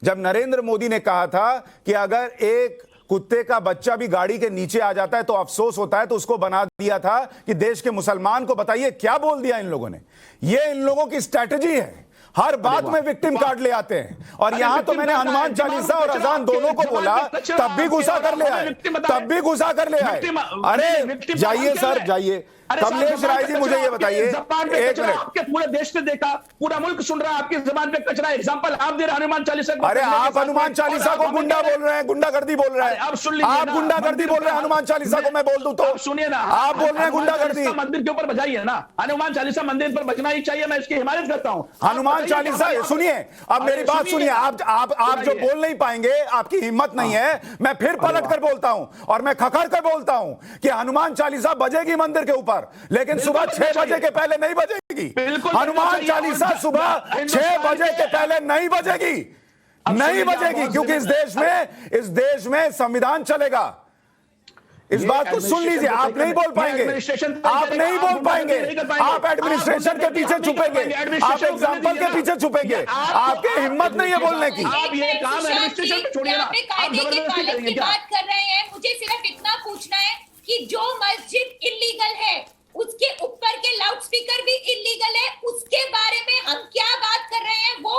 जब नरेंद्र मोदी ने कहा था कि अगर एक कुत्ते का बच्चा भी गाड़ी के नीचे आ जाता है तो अफसोस होता है, तो उसको बना दिया था कि देश के मुसलमान को बताइए क्या बोल दिया इन लोगों ने। ये इन लोगों की स्ट्रैटेजी है, हर बात में विक्टिम कार्ड ले आते हैं। और यहां तो मैंने हनुमान चालीसा और अजान दोनों को बोला, तब भी गुस्सा कर ले आए, तब भी गुस्सा कर ले आए। अरे जाइए सर, जाइए। कमलेश राय जी मुझे ये बताइए, एक मिनट। आपके पूरे देश ने देखा, पूरा मुल्क सुन रहा है आपकी जबान पे कचरा। एग्जांपल आप दे रहे हैं हनुमान चालीसा। अरे आप हनुमान चालीसा को गुंडा बोल रहे हैं, गुंडागर्दी बोल रहे हैं। अब सुन लीजिए, आप गुंडागर्दी बोल रहे हैं, हनुमान चालीसा को मैं बोल दूं तो सुनिए ना, आप बोल रहे हैं गुंडागर्दी। मंदिर के ऊपर बजाइए ना, हनुमान चालीसा मंदिर पर बजना ही चाहिए, मैं इसकी हिमायत करता हूं। हनुमान चालीसा सुनिए, अब मेरी बात सुनिए। आप जो बोल नहीं पाएंगे, आपकी हिम्मत नहीं है, मैं फिर पलट कर बोलता हूं और मैं खखड़ कर बोलता हूं कि हनुमान चालीसा बजेगी मंदिर के ऊपर, लेकिन सुबह 6 बजे के पहले नहीं बजेगी। हनुमान चालीसा सुबह 6 बजे के पहले नहीं बजेगी, नहीं बजेगी, क्योंकि इस देश में संविधान चलेगा। इस बात को सुन लीजिए, आप नहीं बोल पाएंगे, आप नहीं बोल पाएंगे, आप एडमिनिस्ट्रेशन के पीछे छुपेंगे, आप एग्जाम्पल के पीछे छुपेंगे, आपकी हिम्मत नहीं है बोलने की। आप ये काम एडमिनिस्ट्रेशन पे छोड़िए ना, आप जबरदस्ती करेंगे क्या? बात कर रहे हैं, मुझे सिर्फ इतना पूछना है कि जो मस्जिद इल्लीगल है उसके ऊपर के लाउडस्पीकर भी इल्लीगल है, उसके बारे में हम क्या बात कर रहे हैं, वो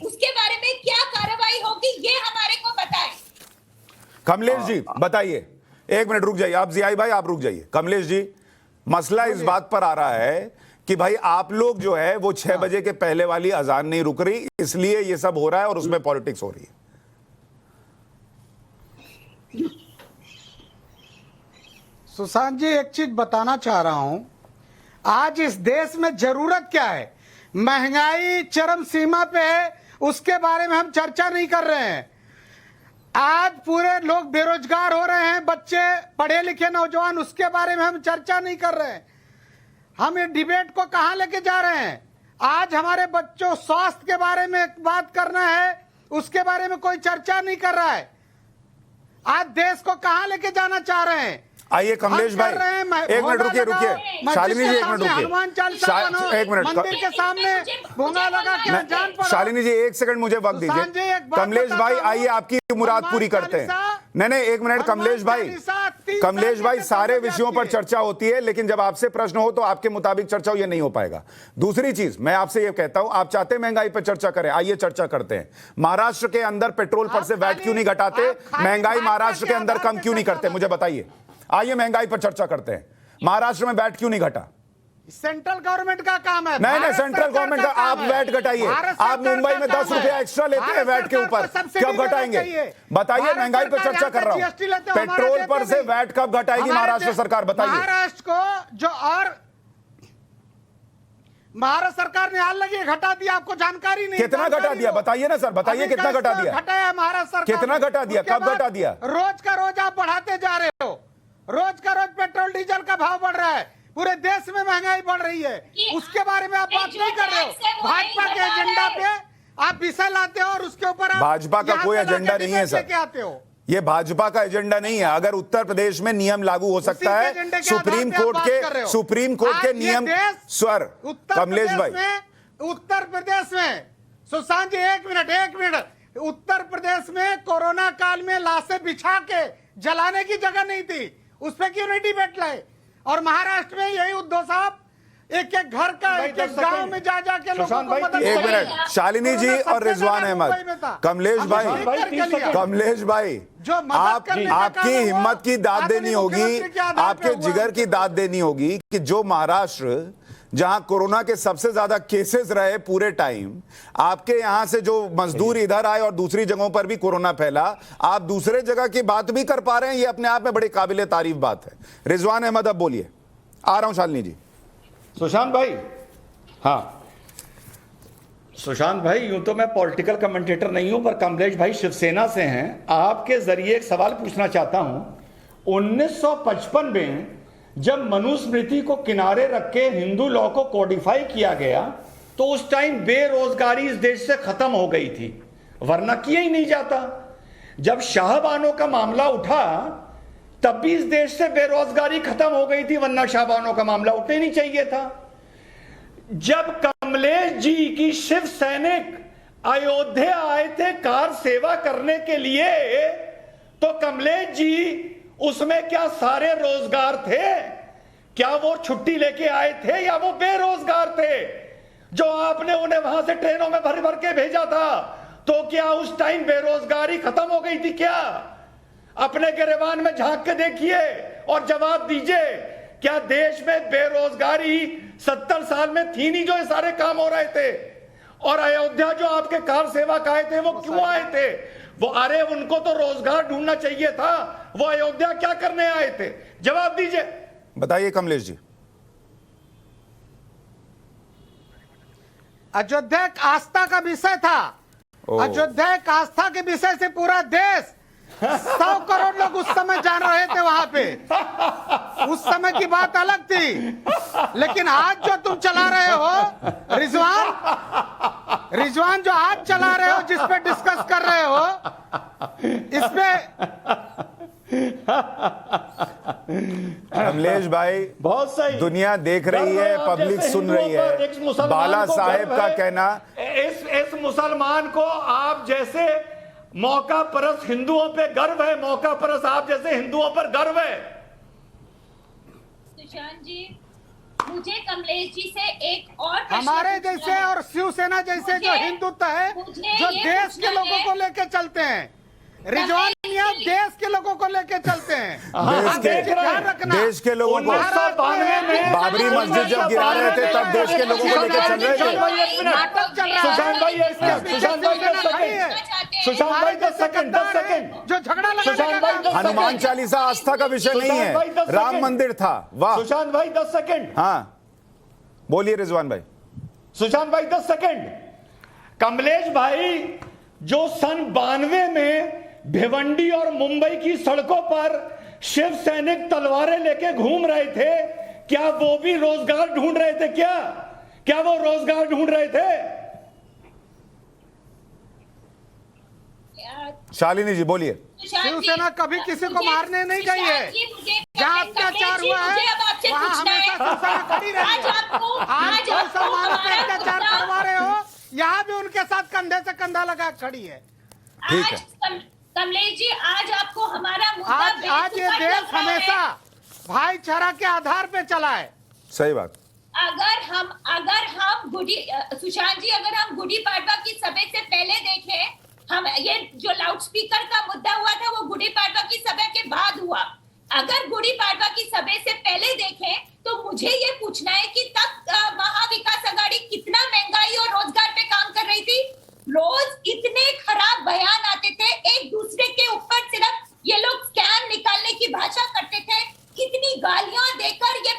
उसके बारे में क्या कार्रवाई होगी, ये हमारे को बताएं। कमलेश जी बताइए, एक मिनट रुक जाइए आप, जियाई भाई आप रुक जाइए। कमलेश जी, मसला इस बात पर आ रहा है कि भाई आप लोग जो है वो 6 बजे के पहले वाली अजान नहीं रुक रही, इसलिए ये सब हो रहा है और उसमें पॉलिटिक्स हो रही है। सुशांत जी, एक चीज बताना चाह रहा हूं, आज इस देश में जरूरत क्या है? महंगाई चरम सीमा पे है, उसके बारे में हम चर्चा नहीं कर रहे हैं। आज पूरे लोग बेरोजगार हो रहे हैं, बच्चे पढ़े लिखे नौजवान, उसके बारे में हम चर्चा नहीं कर रहे हैं। हम ये डिबेट को कहां लेके जा रहे हैं? आज हमारे बच्चों स्वास्थ्य के बारे में बात करना है, उसके बारे में कोई चर्चा नहीं कर रहा है। आज देश को कहां लेके जाना चाह रहे हैं? आइए कमलेश भाई, एक मिनट रुकिए, शालिनी जी एक मिनट रुकिए, एक मिनट मंदिर के सामने भोंगा लगा के जान पड़ा। शालिनी जी 1 सेकंड मुझे वक्त दीजिए। कमलेश भाई आइए आपकी मुराद पूरी करते हैं। नहीं 1 मिनट कमलेश भाई, सारे विषयों पर चर्चा होती है, लेकिन जब आपसे प्रश्न हो तो आपके मुताबिक चर्चा हो, ये नहीं हो पाएगा। दूसरी चीज मैं आपसे ये कहता हूं, आप चाहते महंगाई पर चर्चा करें, आइए चर्चा करते हैं। महाराष्ट्र के अंदर पेट्रोल पर से वैट क्यों नहीं घटाते? महंगाई महाराष्ट्र के अंदर कम क्यों नहीं करते? मुझे बताइए। आइए महंगाई पर चर्चा करते हैं। महाराष्ट्र में वैट क्यों नहीं घटा? सेंट्रल गवर्नमेंट का काम है। नहीं सेंट्रल गवर्नमेंट का, आप वैट घटाइए। आप मुंबई में 10 रुपया एक्स्ट्रा लेते हैं वैट के ऊपर, कब घटाएंगे? बताइए, महंगाई पर चर्चा कर रहा हूं। पेट्रोल पर से वैट कब घटाएगी महाराष्ट्र सरकार? बताइए। महाराष्ट्र को जो और महाराष्ट्र सरकार ने हाल लगी घटा दिया, आपको जानकारी नहीं? कितना घटा दिया बताइए ना सर, बताइए कितना घटा दिया? घटाया महाराष्ट्र सरकार। कितना घटा दिया, कब घटा दिया? रोज का रोज आप बढ़ाते जा रहे हो, रोज का रोज पेट्रोल डीजल का भाव बढ़ रहा है, पूरे देश में महंगाई बढ़ रही है, उसके बारे में आप बात नहीं कर रहे हो। भाजपा के एजेंडा पे आप विषय लाते हो और उसके ऊपर भाजपा का कोई एजेंडा नहीं है सर, आते हो। ये भाजपा का एजेंडा नहीं है। अगर उत्तर प्रदेश में नियम लागू हो सकता है, सुप्रीम कोर्ट के नियम। सर कमलेश भाई, उत्तर प्रदेश में सुशांत जी एक मिनट, उत्तर प्रदेश में कोरोना काल में लाशें बिछा के जलाने की जगह नहीं थी, उस पर क्यों नहीं डिबेट लाए? और महाराष्ट्र में यही उद्धव साहब एक घर का, एक गांव में जा के लोगों को मदद। एक मिनट, शालिनी जी और रिजवान अहमद, कमलेश भाई, आपकी हिम्मत की दाद देनी होगी, आपके जिगर की दाद देनी होगी कि जो महाराष्ट्र जहां कोरोना के सबसे ज्यादा केसेस रहे पूरे टाइम, आपके यहां से जो मजदूर इधर आए और दूसरी जगहों पर भी कोरोना फैला, आप दूसरे जगह की बात भी कर पा रहे हैं, ये अपने आप में बड़ी काबिले तारीफ बात है। रिजवान अहमद अब बोलिए। आ रहा हूं शालिनी जी। सुशांत भाई, हाँ सुशांत भाई, यूं तो मैं पॉलिटिकल कमेंटेटर नहीं हूं, पर कमलेश भाई शिवसेना से हैं, आपके जरिए एक सवाल पूछना चाहता हूं। 1955 में जब मनुस्मृति को किनारे रख के हिंदू लॉ को कोडिफाई किया गया, तो उस टाइम बेरोजगारी इस देश से खत्म हो गई थी, वरना किया ही नहीं जाता। जब शाहबानों का मामला उठा तब भी इस देश से बेरोजगारी खत्म हो गई थी, वरना शाहबानों का मामला उठना ही नहीं चाहिए था। जब कमलेश जी की शिव सैनिक अयोध्या आए थे कार सेवा करने के लिए, तो कमलेश जी उसमें क्या सारे रोजगार थे? क्या वो छुट्टी लेके आए थे या वो बेरोजगार थे जो आपने उन्हें वहां से ट्रेनों में भर भर के भेजा था? तो क्या उस टाइम बेरोजगारी खत्म हो गई थी क्या? अपने गिरेबान में झांक के देखिए और जवाब दीजिए, क्या देश में बेरोजगारी 70 साल में थी नहीं जो ये सारे काम हो रहे थे? और अयोध्या जो आपके कार सेवक आए थे वो क्यों आए थे? वो अरे उनको तो रोजगार ढूंढना चाहिए था, वो अयोध्या क्या करने आए थे? जवाब दीजिए, बताइए कमलेश जी। अयोध्या एक आस्था का विषय था। अयोध्या एक आस्था के विषय से पूरा देश 100 करोड़ लोग उस समय जा रहे थे वहां पे। उस समय की बात अलग थी, लेकिन आज जो तुम चला रहे हो रिजवान जो आज चला रहे हो, जिस पे डिस्कस कर रहे हो, इसमें कमलेश भाई बहुत सही, दुनिया देख रही है, पब्लिक सुन रही है। बाला साहेब का कहना, इस मुसलमान को आप जैसे मौका परस्त हिंदुओं पे गर्व है, मौका परस्त आप जैसे हिंदुओं पर गर्व है। सुशांत जी, मुझे कमलेश जी से एक और हमारे जैसे और शिवसेना जैसे जो हिंदुत्व है, जो देश के लोगों को लेके चलते हैं, रिजवान मियां देश के लोगों को लेके चलते हैं। देश के लोगों को बाबरी मस्जिद जब गिरा रहे थे तब देश के लोगों को लेकर चल रहे थे। नाटक चल रहा है। सुशांत भाई 10 सेकंड जो झगड़ा लगा, हनुमान चालीसा आस्था का विषय नहीं है, राम मंदिर था। वाह सुशांत भाई 10 सेकंड। हाँ बोलिए रिजवान भाई। सुशांत भाई 10 सेकंड। कमलेश भाई जो सन 92 में भिवंडी और मुंबई की सड़कों पर शिव सैनिक तलवारें लेके घूम रहे थे, क्या वो भी रोजगार ढूंढ रहे थे? क्या वो रोजगार ढूंढ रहे थे? शालिनी जी बोलिए। शिवसेना कभी किसी को मारने नहीं गई है। जहाँ अत्याचार हुआ है वहाँ हमेशा शिवसेना खड़ी रही है। आज मुसलमानों पर अत्याचार करवा रहे हो, यहाँ भी उनके साथ कंधे से कंधा लगा खड़ी है। ठीक है कमलेश जी, आज आपको हमारा मुद्दा आज ये देश हमेशा भाईचारा के आधार पे चला है। सही बात। अगर हम सुशांत जी, अगर हम गुड़ी पाड़वा की सभा से पहले देखें, हम ये जो लाउड स्पीकर का मुद्दा हुआ था वो गुड़ी पाड़वा की सभा के बाद हुआ। अगर गुड़ी पाड़वा की सभा से पहले देखें तो मुझे ये पूछना है कि तब महाविकास आघाड़ी कितना महंगाई और रोजगार पे काम कर रही थी? रोज इतने खराब बयान आते थे एक दूसरे के ऊपर, सिर्फ ये लोग स्कैम निकालने की भाषा करते थे। कितनी गालियां देकर ये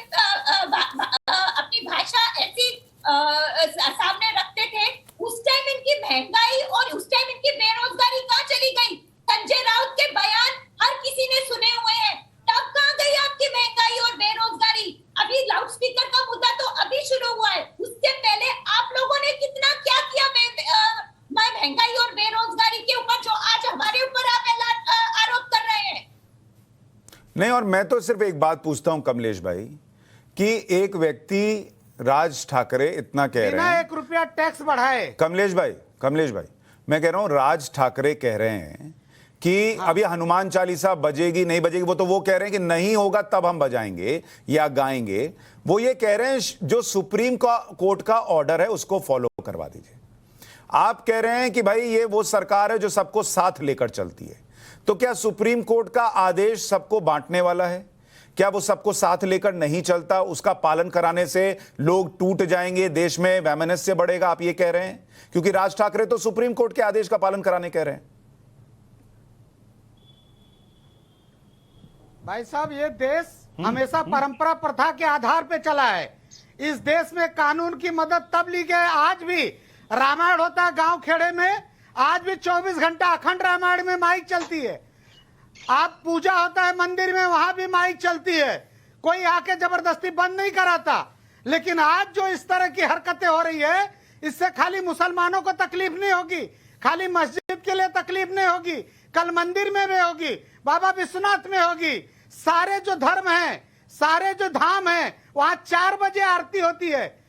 अपनी भाषा ऐसी सामने रखते थे। उस टाइम इनकी महंगाई और उस टाइम इनकी बेरोजगारी कहाँ चली गई? संजय राउत के बयान हर किसी ने सुने हुए हैं, तब कहाँ गई आपकी महंगाई और बेरोजगारी? अभी लाउड स्पीकर का मुद्दा तो अभी शुरू हुआ है, उससे पहले आप लोगों ने कितना क्या किया महंगाई और बेरोजगारी के ऊपर, जो आज हमारे ऊपर आप आरोप कर रहे हैं। नहीं, और मैं तो सिर्फ एक बात पूछता हूं कमलेश भाई कि एक व्यक्ति राज ठाकरे इतना कह रहे हैं 1 रुपया टैक्स बढ़ाए। कमलेश भाई मैं कह रहा हूं राज ठाकरे कह रहे हैं कि अभी हनुमान चालीसा बजेगी नहीं बजेगी, वो तो वो कह रहे हैं कि नहीं होगा तब हम बजाएंगे या गाएंगे। वो ये कह रहे हैं जो सुप्रीम कोर्ट का ऑर्डर है उसको फॉलो करवा दीजिए। आप कह रहे हैं कि भाई ये वो सरकार है जो सबको साथ लेकर चलती है, तो क्या सुप्रीम कोर्ट का आदेश सबको बांटने वाला है? क्या वो सबको साथ लेकर नहीं चलता? उसका पालन कराने से लोग टूट जाएंगे, देश में वैमनस्य बढ़ेगा, आप ये कह रहे हैं? क्योंकि राज ठाकरे तो सुप्रीम कोर्ट के आदेश का पालन कराने कह रहे हैं। भाई साहब, ये देश हमेशा परंपरा प्रथा के आधार पे चला है। इस देश में कानून की मदद तब ली गई। आज भी रामायण होता है गांव खेड़े में, आज भी 24 घंटा अखंड रामायण में माइक चलती है। आप पूजा होता है मंदिर में, वहां भी माइक चलती है। कोई आके जबरदस्ती बंद नहीं कराता। लेकिन आज जो इस तरह की हरकतें हो रही है, इससे खाली मुसलमानों को तकलीफ नहीं होगी, खाली मस्जिद के लिए तकलीफ नहीं होगी, कल मंदिर में भी होगी, बाबा विश्वनाथ में होगी। सारे जो धर्म हैं, सारे जो धाम हैं, वहां 4 बजे आरती होती है,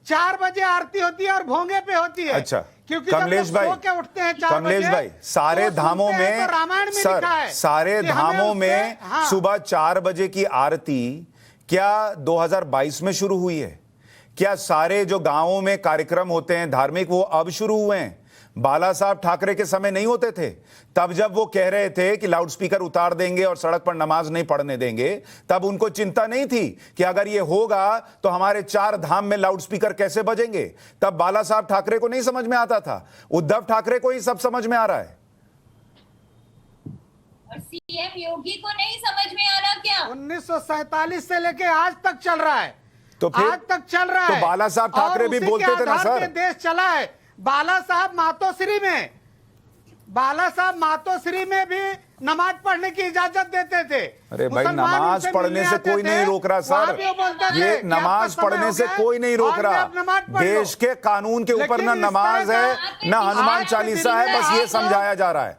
4 बजे आरती होती है और भोंगे पे होती है। अच्छा, क्योंकि कमलेश भाई, के उठते हैं 4 कमलेश बजे, भाई, सारे तो धामों सुनते हैं में तो रामायण में सर, लिखा है सारे कि हमें धामों उससे- में हाँ। सुबह 4 बजे की आरती क्या 2022 में शुरू हुई है? क्या सारे जो गांवों में कार्यक्रम होते हैं धार्मिक, वो अब शुरू हुए हैं? बाला साहब ठाकरे के समय नहीं होते थे? तब जब वो कह रहे थे कि लाउडस्पीकर उतार देंगे और सड़क पर नमाज नहीं पढ़ने देंगे, तब उनको चिंता नहीं थी कि अगर ये होगा तो हमारे 4 धाम में लाउडस्पीकर कैसे बजेंगे। तब बाला साहब ठाकरे को नहीं समझ में आता था, उद्धव ठाकरे को ही सब समझ में आ रहा है। और सीएम योगी को नहीं समझ में आ रहा क्या? 1947 से लेके आज तक चल रहा है, तो फिर आज तक चल रहा है। तो बाला साहब ठाकरे और भी उसी के बोलते थे ना आधार सर। पे देश चला है। बाला साहब मातोश्री में, बाला साहब मातोश्री में भी नमाज पढ़ने की इजाजत देते थे। अरे भाई, मुसलमान नमाज उनसे पढ़ने मिलने से आते कोई थे, नहीं रोक रहा वहाँ सर। भी वो बोलते थे ये कि आपका नमाज समय पढ़ने हो से गया, कोई नहीं रोक और रहा। आप नमाज पढ़ लो। देश के कानून के ऊपर लेकिन ना इस नमाज तरह है का- ना हनुमान आज के चालीसा दिन है, में बस ये आप- समझाया जा रहा है।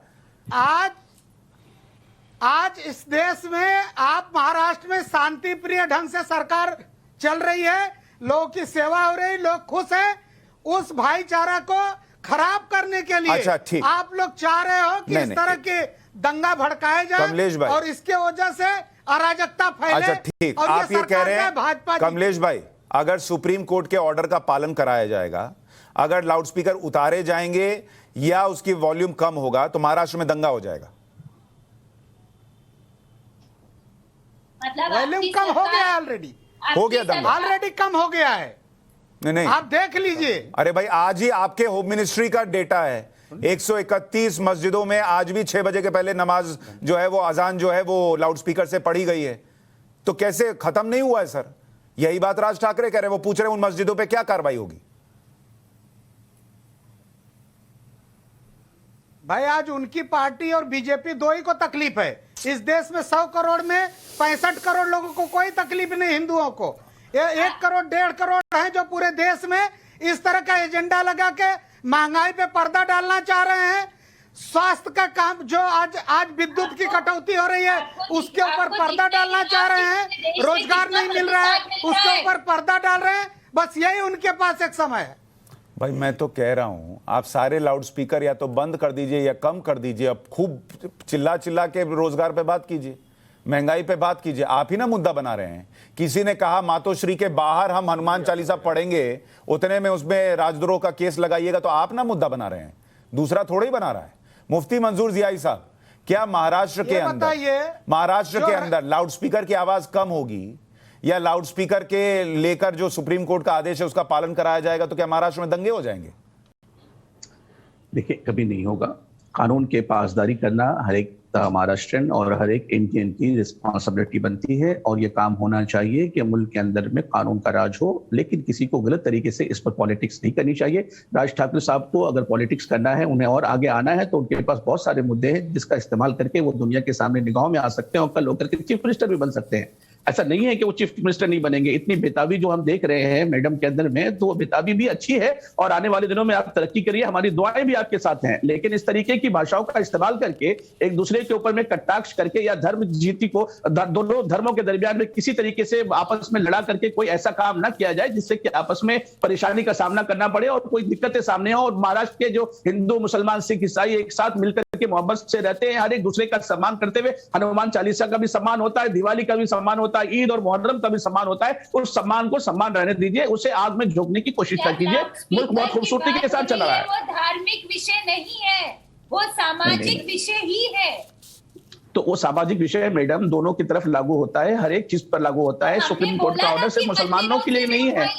आज इस देश में आप महाराष्ट्र में शांति प्रिय ढंग से सरकार चल रही है, लोगों की सेवा हो रही, लोग खुश हैं। उस भाईचारा को खराब करने के लिए अच्छा, ठीक। आप लोग चाह रहे हो कि नहीं, इस नहीं। तरह के दंगा भड़काए कमलेश जाए भाई। और इसके वजह से अराजकता फैले। अच्छा ठीक, और आप ये कह सरकार रहे है भाजपा हैं की। कमलेश भाई, अगर सुप्रीम कोर्ट के ऑर्डर का पालन कराया जाएगा, अगर लाउडस्पीकर उतारे जाएंगे या उसकी वॉल्यूम कम होगा, तो महाराष्ट्र में दंगा हो जाएगा। मतलब वॉल्यूम आपकी कम हो सरकार- गया ऑलरेडी, हो गया आपकी दंगा। सरकार- ऑलरेडी कम हो गया है। नहीं आप देख लीजिए। अरे भाई, आज ही आपके होम मिनिस्ट्री का डेटा है, 131 मस्जिदों में आज भी 6 बजे के पहले नमाज जो है वो अजान जो है वो लाउडस्पीकर से पढ़ी गई है। तो कैसे खत्म नहीं हुआ है सर? यही बात राज ठाकरे कह रहे हैं, वो पूछ रहे हैं उन मस्जिदों पे क्या कार्रवाई होगी। भाई आज उनकी पार्टी और बीजेपी दो ही को तकलीफ है। इस देश में 100 करोड़ में 65 करोड़ लोगों को कोई तकलीफ नहीं, हिंदुओं को। ये 1 करोड़ 1.5 करोड़ है जो पूरे देश में इस तरह का एजेंडा लगा के महंगाई पे पर्दा डालना चाह रहे हैं। स्वास्थ्य का काम जो आज विद्युत की कटौती हो रही है उसके ऊपर पर्दा डालना चाह रहे हैं। रोजगार नहीं मिल रहा है उसके ऊपर पर्दा डाल रहे हैं। बस यही उनके पास एक समय है। भाई मैं तो कह रहा हूं, आप सारे लाउडस्पीकर या तो बंद कर दीजिए या कम कर दीजिए। अब खूब चिल्ला चिल्ला के रोजगार पे बात कीजिए, महंगाई पे बात कीजिए। आप ही ना मुद्दा बना रहे हैं। किसी ने कहा मातोश्री के बाहर हम हनुमान चालीसा पढ़ेंगे, उतने में उसमें राजद्रोह का केस लगाइएगा, तो आप ना मुद्दा बना रहे हैं, दूसरा थोड़ा ही बना रहा है। मुफ्ती मंजूर जियाई साहब, क्या महाराष्ट्र के अंदर लाउडस्पीकर की आवाज कम होगी या लाउडस्पीकर के लेकर जो सुप्रीम कोर्ट का आदेश है उसका पालन कराया जाएगा, तो क्या महाराष्ट्र में दंगे हो जाएंगे? देखिए, कभी नहीं होगा। कानून के पासदारी करना हर एक महाराष्ट्रन और हर एक इंडियन की रिस्पॉन्सिबिलिटी बनती है और ये काम होना चाहिए कि मुल्क के अंदर में कानून का राज हो, लेकिन किसी को गलत तरीके से इस पर पॉलिटिक्स नहीं करनी चाहिए। राज ठाकरे साहब को अगर पॉलिटिक्स करना है, उन्हें और आगे आना है, तो उनके पास बहुत सारे मुद्दे हैं जिसका इस्तेमाल करके वो दुनिया के सामने निगाहों में आ सकते हैं और कल होकर के चीफ मिनिस्टर भी बन सकते हैं। ऐसा नहीं है कि वो चीफ मिनिस्टर नहीं बनेंगे। इतनी बेताबी जो हम देख रहे हैं मैडम के अंदर में, तो वो बेताबी भी अच्छी है और आने वाले दिनों में आप तरक्की करिए, हमारी दुआएं भी आपके साथ हैं। लेकिन इस तरीके की भाषाओं का इस्तेमाल करके एक दूसरे के ऊपर में कटाक्ष करके या धर्म जीती को दोनों धर्मों के दरमियान में किसी तरीके से आपस में लड़ा करके कोई ऐसा काम ना किया जाए जिससे कि आपस में परेशानी का सामना करना पड़े और कोई दिक्कतें सामने हो। और महाराष्ट्र के जो हिंदू मुसलमान सिख ईसाई एक साथ मिलकर के मोहब्बत से रहते हैं, हर एक दूसरे का सम्मान करते हुए, हनुमान चालीसा का भी सम्मान होता है, दिवाली का भी सम्मान होता है, ईद और मुहर्रम का भी सम्मान होता है। उस सम्मान को सम्मान रहने दीजिए, उसे आग में झोंकने की कोशिश न कीजिए। मुल्क बहुत खूबसूरती के साथ चल रहा है। वो धार्मिक विषय नहीं है, वो सामाजिक विषय ही है। तो वो सामाजिक विषय है मैडम, दोनों की तरफ लागू होता है, हर एक चीज पर लागू होता है। सुप्रीम कोर्ट का ऑर्डर सिर्फ मुसलमानों के लिए नहीं है।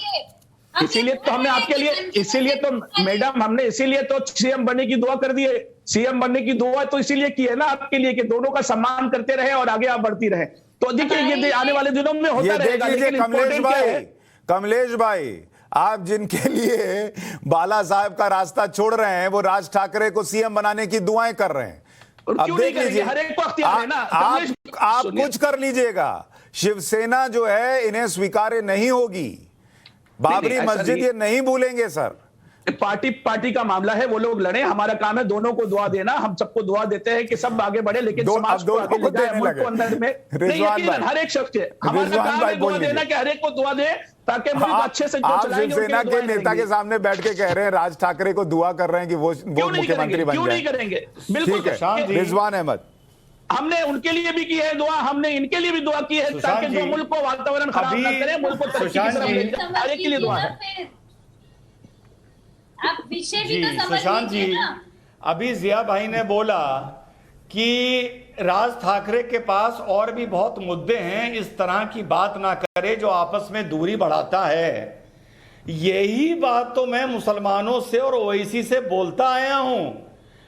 इसीलिए तो हमने आपके लिए, इसीलिए तो मैडम हमने इसीलिए तो सीएम बनने की दुआ कर दी है। सीएम बनने की दुआ तो इसीलिए की है ना आपके लिए कि दोनों का सम्मान करते रहे और आगे आप बढ़ती रहे। तो देखिए ये आने वाले दिनों में होता रहेगा। कमलेश भाई, आप जिनके लिए बाला साहब का रास्ता छोड़ रहे हैं, वो राज ठाकरे को सीएम बनाने की दुआएं कर रहे हैं। अब देख लीजिए, आप कुछ कर लीजिएगा, शिवसेना जो है इन्हें स्वीकार्य नहीं होगी। बाबरी मस्जिद ये नहीं भूलेंगे सर। पार्टी का मामला है, वो लोग लड़े, हमारा काम है दोनों को दुआ देना। हम सबको दुआ देते हैं कि सब आगे बढ़े, लेकिन समाज को आगे ले जाए, मुल्क को अंदर में नहीं, यकीनन हर एक शख्स है, हमारा काम है दुआ देना कि हर एक को दुआ दे ताकि मुल्क अच्छे से आप शिवसेना के नेता के सामने बैठ के कह रहे हैं राज ठाकरे को दुआ कर रहे हैं कि वो मुख्यमंत्री बन जाए, क्यों नहीं करेंगे? बिल्कुल। रिजवान अहमद, हमने उनके लिए भी की है दुआ, हमने इनके लिए भी दुआ की है ताकि जो मुल्क को वातावरण खराब न करे, मुल्क को तरक्की की तरफ ले जाए, हर एक के लिए दुआ है। आप विषय भी तो समझ सुशांत जी, लीजिए ना। अभी जिया भाई ने बोला कि राज ठाकरे के पास और भी बहुत मुद्दे हैं, इस तरह की बात ना करे जो आपस में दूरी बढ़ाता है। यही बात तो मैं मुसलमानों से और ओवैसी से बोलता आया हूं।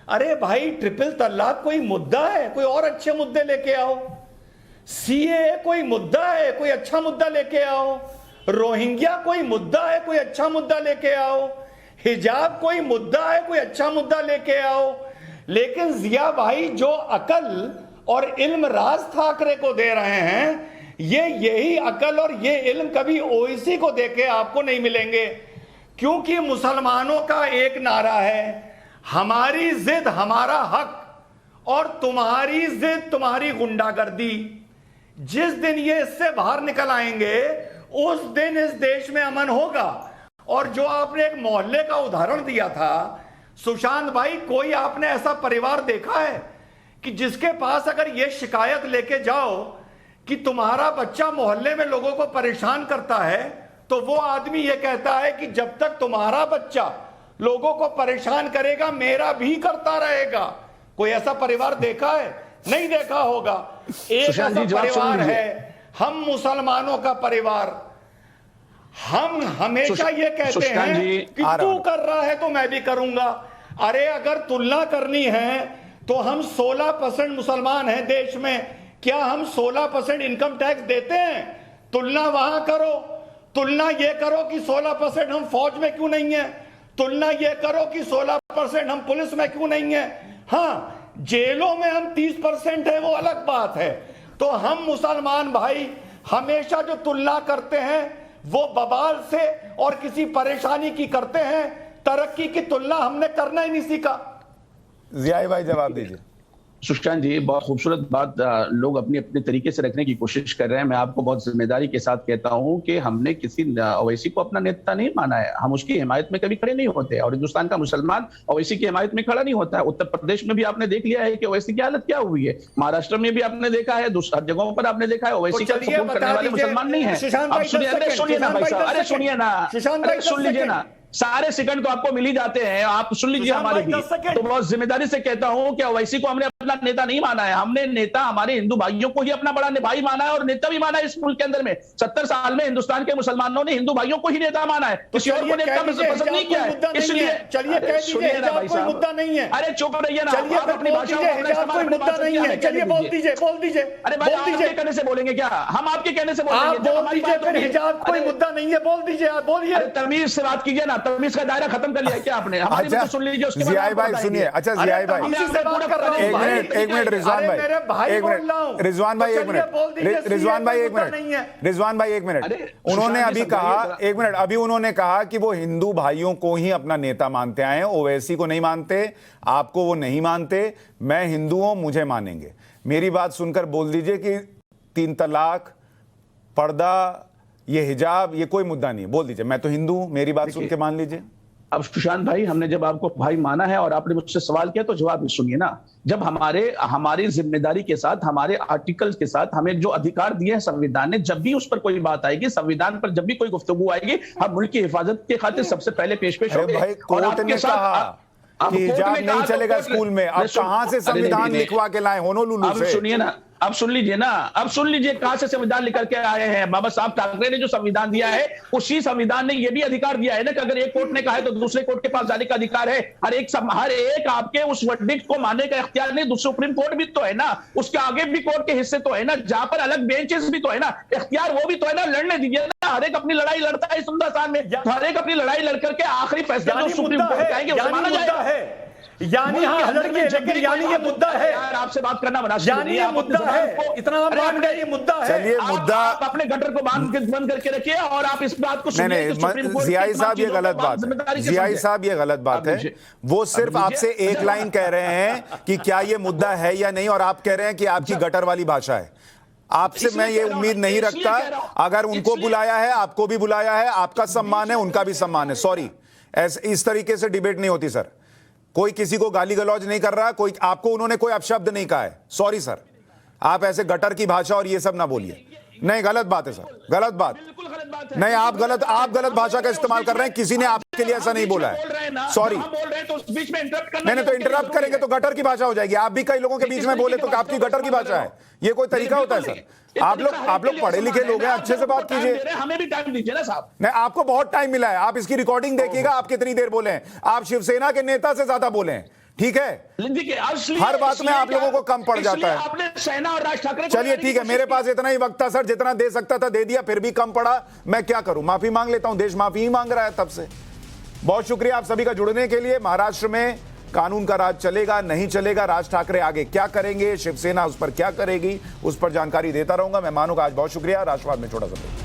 अरे भाई, ट्रिपल तलाक कोई मुद्दा है? कोई और अच्छे मुद्दे लेके आओ। सीएए कोई मुद्दा है? कोई अच्छा मुद्दा लेके आओ। रोहिंग्या कोई मुद्दा है? कोई अच्छा मुद्दा लेके आओ। हिजाब कोई मुद्दा है? कोई अच्छा मुद्दा लेके आओ। लेकिन जिया भाई जो अकल और इल्म राज ठाकरे को दे रहे हैं, यही अकल और ये इल्म कभी ओवैसी को देके आपको नहीं मिलेंगे। क्योंकि मुसलमानों का एक नारा है, हमारी जिद हमारा हक, और तुम्हारी जिद तुम्हारी गुंडागर्दी। जिस दिन ये इससे बाहर निकल आएंगे उस दिन इस देश में अमन होगा। और जो आपने एक मोहल्ले का उदाहरण दिया था सुशांत भाई, कोई आपने ऐसा परिवार देखा है कि जिसके पास अगर ये शिकायत लेके जाओ कि तुम्हारा बच्चा मोहल्ले में लोगों को परेशान करता है, तो वो आदमी ये कहता है कि जब तक तुम्हारा बच्चा लोगों को परेशान करेगा मेरा भी करता रहेगा? कोई ऐसा परिवार देखा है? नहीं देखा होगा। एक ऐसा परिवार है, हम मुसलमानों का परिवार। हम हमेशा ये कहते हैं कि तू कर रहा है तो मैं भी करूंगा। अरे अगर तुलना करनी है तो हम 16% मुसलमान हैं देश में, क्या हम 16% इनकम टैक्स देते हैं? तुलना वहां करो। तुलना ये करो कि 16% हम फौज में क्यों नहीं है। तुलना ये करो कि 16% हम पुलिस में क्यों नहीं है। हाँ, जेलों में हम 30% है, वो अलग बात है। तो हम मुसलमान भाई हमेशा जो तुलना करते हैं वो बवाल से और किसी परेशानी की करते हैं, तरक्की की तुलना हमने करना ही नहीं सीखा। जिया भाई जवाब दीजिए। सुशांत जी, बहुत खूबसूरत बात लोग अपने अपने तरीके से रखने की कोशिश कर रहे हैं। मैं आपको बहुत जिम्मेदारी के साथ कहता हूं कि हमने किसी ओवैसी को अपना नेता नहीं माना है। हम उसकी हिमायत में कभी खड़े नहीं होते, और हिंदुस्तान का मुसलमान ओवैसी की हिमायत में खड़ा नहीं होता है। उत्तर प्रदेश में भी आपने देख लिया है कि ओवैसी की हालत क्या हुई है। महाराष्ट्र में भी आपने देखा है, दूसरी जगहों पर आपने देखा है, ओवैसी का सपोर्ट करने वाले मुसलमान नहीं है। अब सुनिए ना भाई साहब, अरे सुनिए ना, अरे सुन लीजिए ना, सारे सेकंड तो आपको मिल ही जाते हैं, आप सुन लीजिए हमारे भी। तो बहुत जिम्मेदारी से कहता हूं कि ओवैसी को हमने अपना नेता नहीं माना है। हमने नेता हमारे हिंदू भाइयों को ही अपना बड़ा भाई माना है और नेता भी माना है। इस मुल्क के अंदर में 70 साल में हिंदुस्तान के मुसलमानों ने हिंदू भाइयों को ही नेता माना है, किसी और को नेता पसंद नहीं किया है। इसलिए चलिए कह दीजिए कोई मुद्दा नहीं है। अरे चुप रहिए ना, आप अपनी भाषा कोई मुद्दा नहीं है। चलिए बोल दीजिए, बोल दीजिए। अरे भाई, आपके कहने से बोलेंगे क्या? हम आपके कहने से बोलेंगे? हिजाब कोई मुद्दा नहीं है, बोल दीजिए, आप बोलिए। तमीज से बात कीजिए ना, तमीज का दायरा खत्म कर लिया क्या आपने? हमारी बात सुन लीजिए, उसके बाद जिया भाई सुनिए। अच्छा जिया भाई, एक मिनट रिजवान भाई, रिजवान भाई एक मिनट, रिजवान भाई एक मिनट। उन्होंने अभी कहा, एक मिनट, अभी उन्होंने कहा कि वो हिंदू भाइयों को ही अपना नेता मानते आए हैं, ओवैसी को नहीं मानते, आपको वो नहीं मानते। मैं हिंदू हूं, मुझे मानेंगे। मेरी बात सुनकर बोल दीजिए कि 3 तलाक, पर्दा, ये हिजाब, ये कोई मुद्दा नहीं। बोल दीजिए मैं तो हिंदू हूं, मेरी बात सुन के मान लीजिए। अब सुशांत भाई, हमने जब आपको भाई माना है और आपने मुझसे सवाल किया तो जवाब भी सुनिए ना। जब हमारी जिम्मेदारी के साथ, हमारे आर्टिकल के साथ हमें जो अधिकार दिए हैं संविधान ने, जब भी उस पर कोई बात आएगी, संविधान पर जब भी कोई गुफ्तगू आएगी, हम मुल्क की हिफाजत के खातिर सबसे पहले पेश होंगे। भाई कोर्ट ने कहा कि हिजाब नहीं चलेगा स्कूल में, अब कहां से संविधान लिखवा के लाए होनोलुलु से? सुनिए ना, अब सुन लीजिए ना, अब सुन लीजिए कहां से संविधान लेकर के आए हैं। बाबा साहब ठाकरे ने जो संविधान दिया है, उसी संविधान ने यह भी अधिकार दिया है ना कि अगर एक कोर्ट ने कहा है तो दूसरे कोर्ट के पास जाने का अधिकार है। हर एक आपके उस वर्डिक्ट को मानने का इख्तियार नहीं। सुप्रीम कोर्ट भी तो है ना, उसके आगे भी कोर्ट के हिस्से तो है ना, जहां पर अलग बेंचेस भी तो है ना, इख्तियार वो भी तो है ना। लड़ने दीजिए ना, हर एक अपनी लड़ाई लड़ता है इस हिंदुस्तान में, हर एक अपनी लड़ाई लड़ करके आखिरी फैसला जो सुप्रीम कोर्ट कहेंगे उसे माना जाएगा। यानी हाँ लड़के, लेकिन यानी ये मुद्दा है यार, आपसे बात करना बना, यानी ये मुद्दा है, इतना हम मान गए ये मुद्दा है। चलिए मुद्दा आप अपने गटर को बंद करके रखिए और आप इस बात को नहीं, जियाई साहब ये गलत बात है, जियाई साहब ये गलत बात है। वो सिर्फ आपसे एक लाइन कह रहे हैं कि क्या ये मुद्दा है या नहीं, और आप कह रहे हैं कि आपकी गटर वाली भाषा है। आपसे मैं ये उम्मीद नहीं रखता। अगर उनको बुलाया है, आपको भी बुलाया है, आपका सम्मान है, उनका भी सम्मान है। सॉरी, इस तरीके से डिबेट नहीं होती सर। कोई किसी को गाली गलौज नहीं कर रहा, कोई आपको उन्होंने कोई अपशब्द नहीं कहा है। सॉरी सर, आप ऐसे गटर की भाषा और ये सब ना बोलिए। नहीं, गलत बात है सर, गलत बात। नहीं, आप गलत भाषा का इस्तेमाल कर रहे हैं। किसी ने आपके लिए ऐसा नहीं बोला है। सॉरी, नहीं तो इंटरप्ट करेंगे तो गटर की भाषा हो जाएगी। आप भी कई लोगों के बीच में बोले तो आपकी गटर की भाषा है। ये कोई तरीका होता है सर? आप लोग पढ़े लिखे लोग हैं, अच्छे से बात कीजिए। हमें भी टाइम दीजिए ना साहब। नहीं, आपको बहुत टाइम मिला है। आप इसकी रिकॉर्डिंग देखिएगा, आप कितनी देर बोले हैं। आप शिवसेना के नेता से ज्यादा बोले हैं, ठीक है? हर बात में आप लोगों को कम पड़ जाता है। आपने सेना और राज ठाकरे, चलिए ठीक है, मेरे पास इतना ही वक्त था सर, जितना दे सकता था दे दिया, फिर भी कम पड़ा। मैं क्या करूं, माफी मांग लेता हूं। देश माफी ही मांग रहा है तब से। बहुत शुक्रिया आप सभी का जुड़ने के लिए। महाराष्ट्र में कानून का राज चलेगा नहीं चलेगा, राज ठाकरे आगे क्या करेंगे, शिवसेना उस पर क्या करेगी, उस पर जानकारी देता रहूंगा। मैं मानूंगा आज बहुत शुक्रिया। राष्ट्रवाद में छोटा सा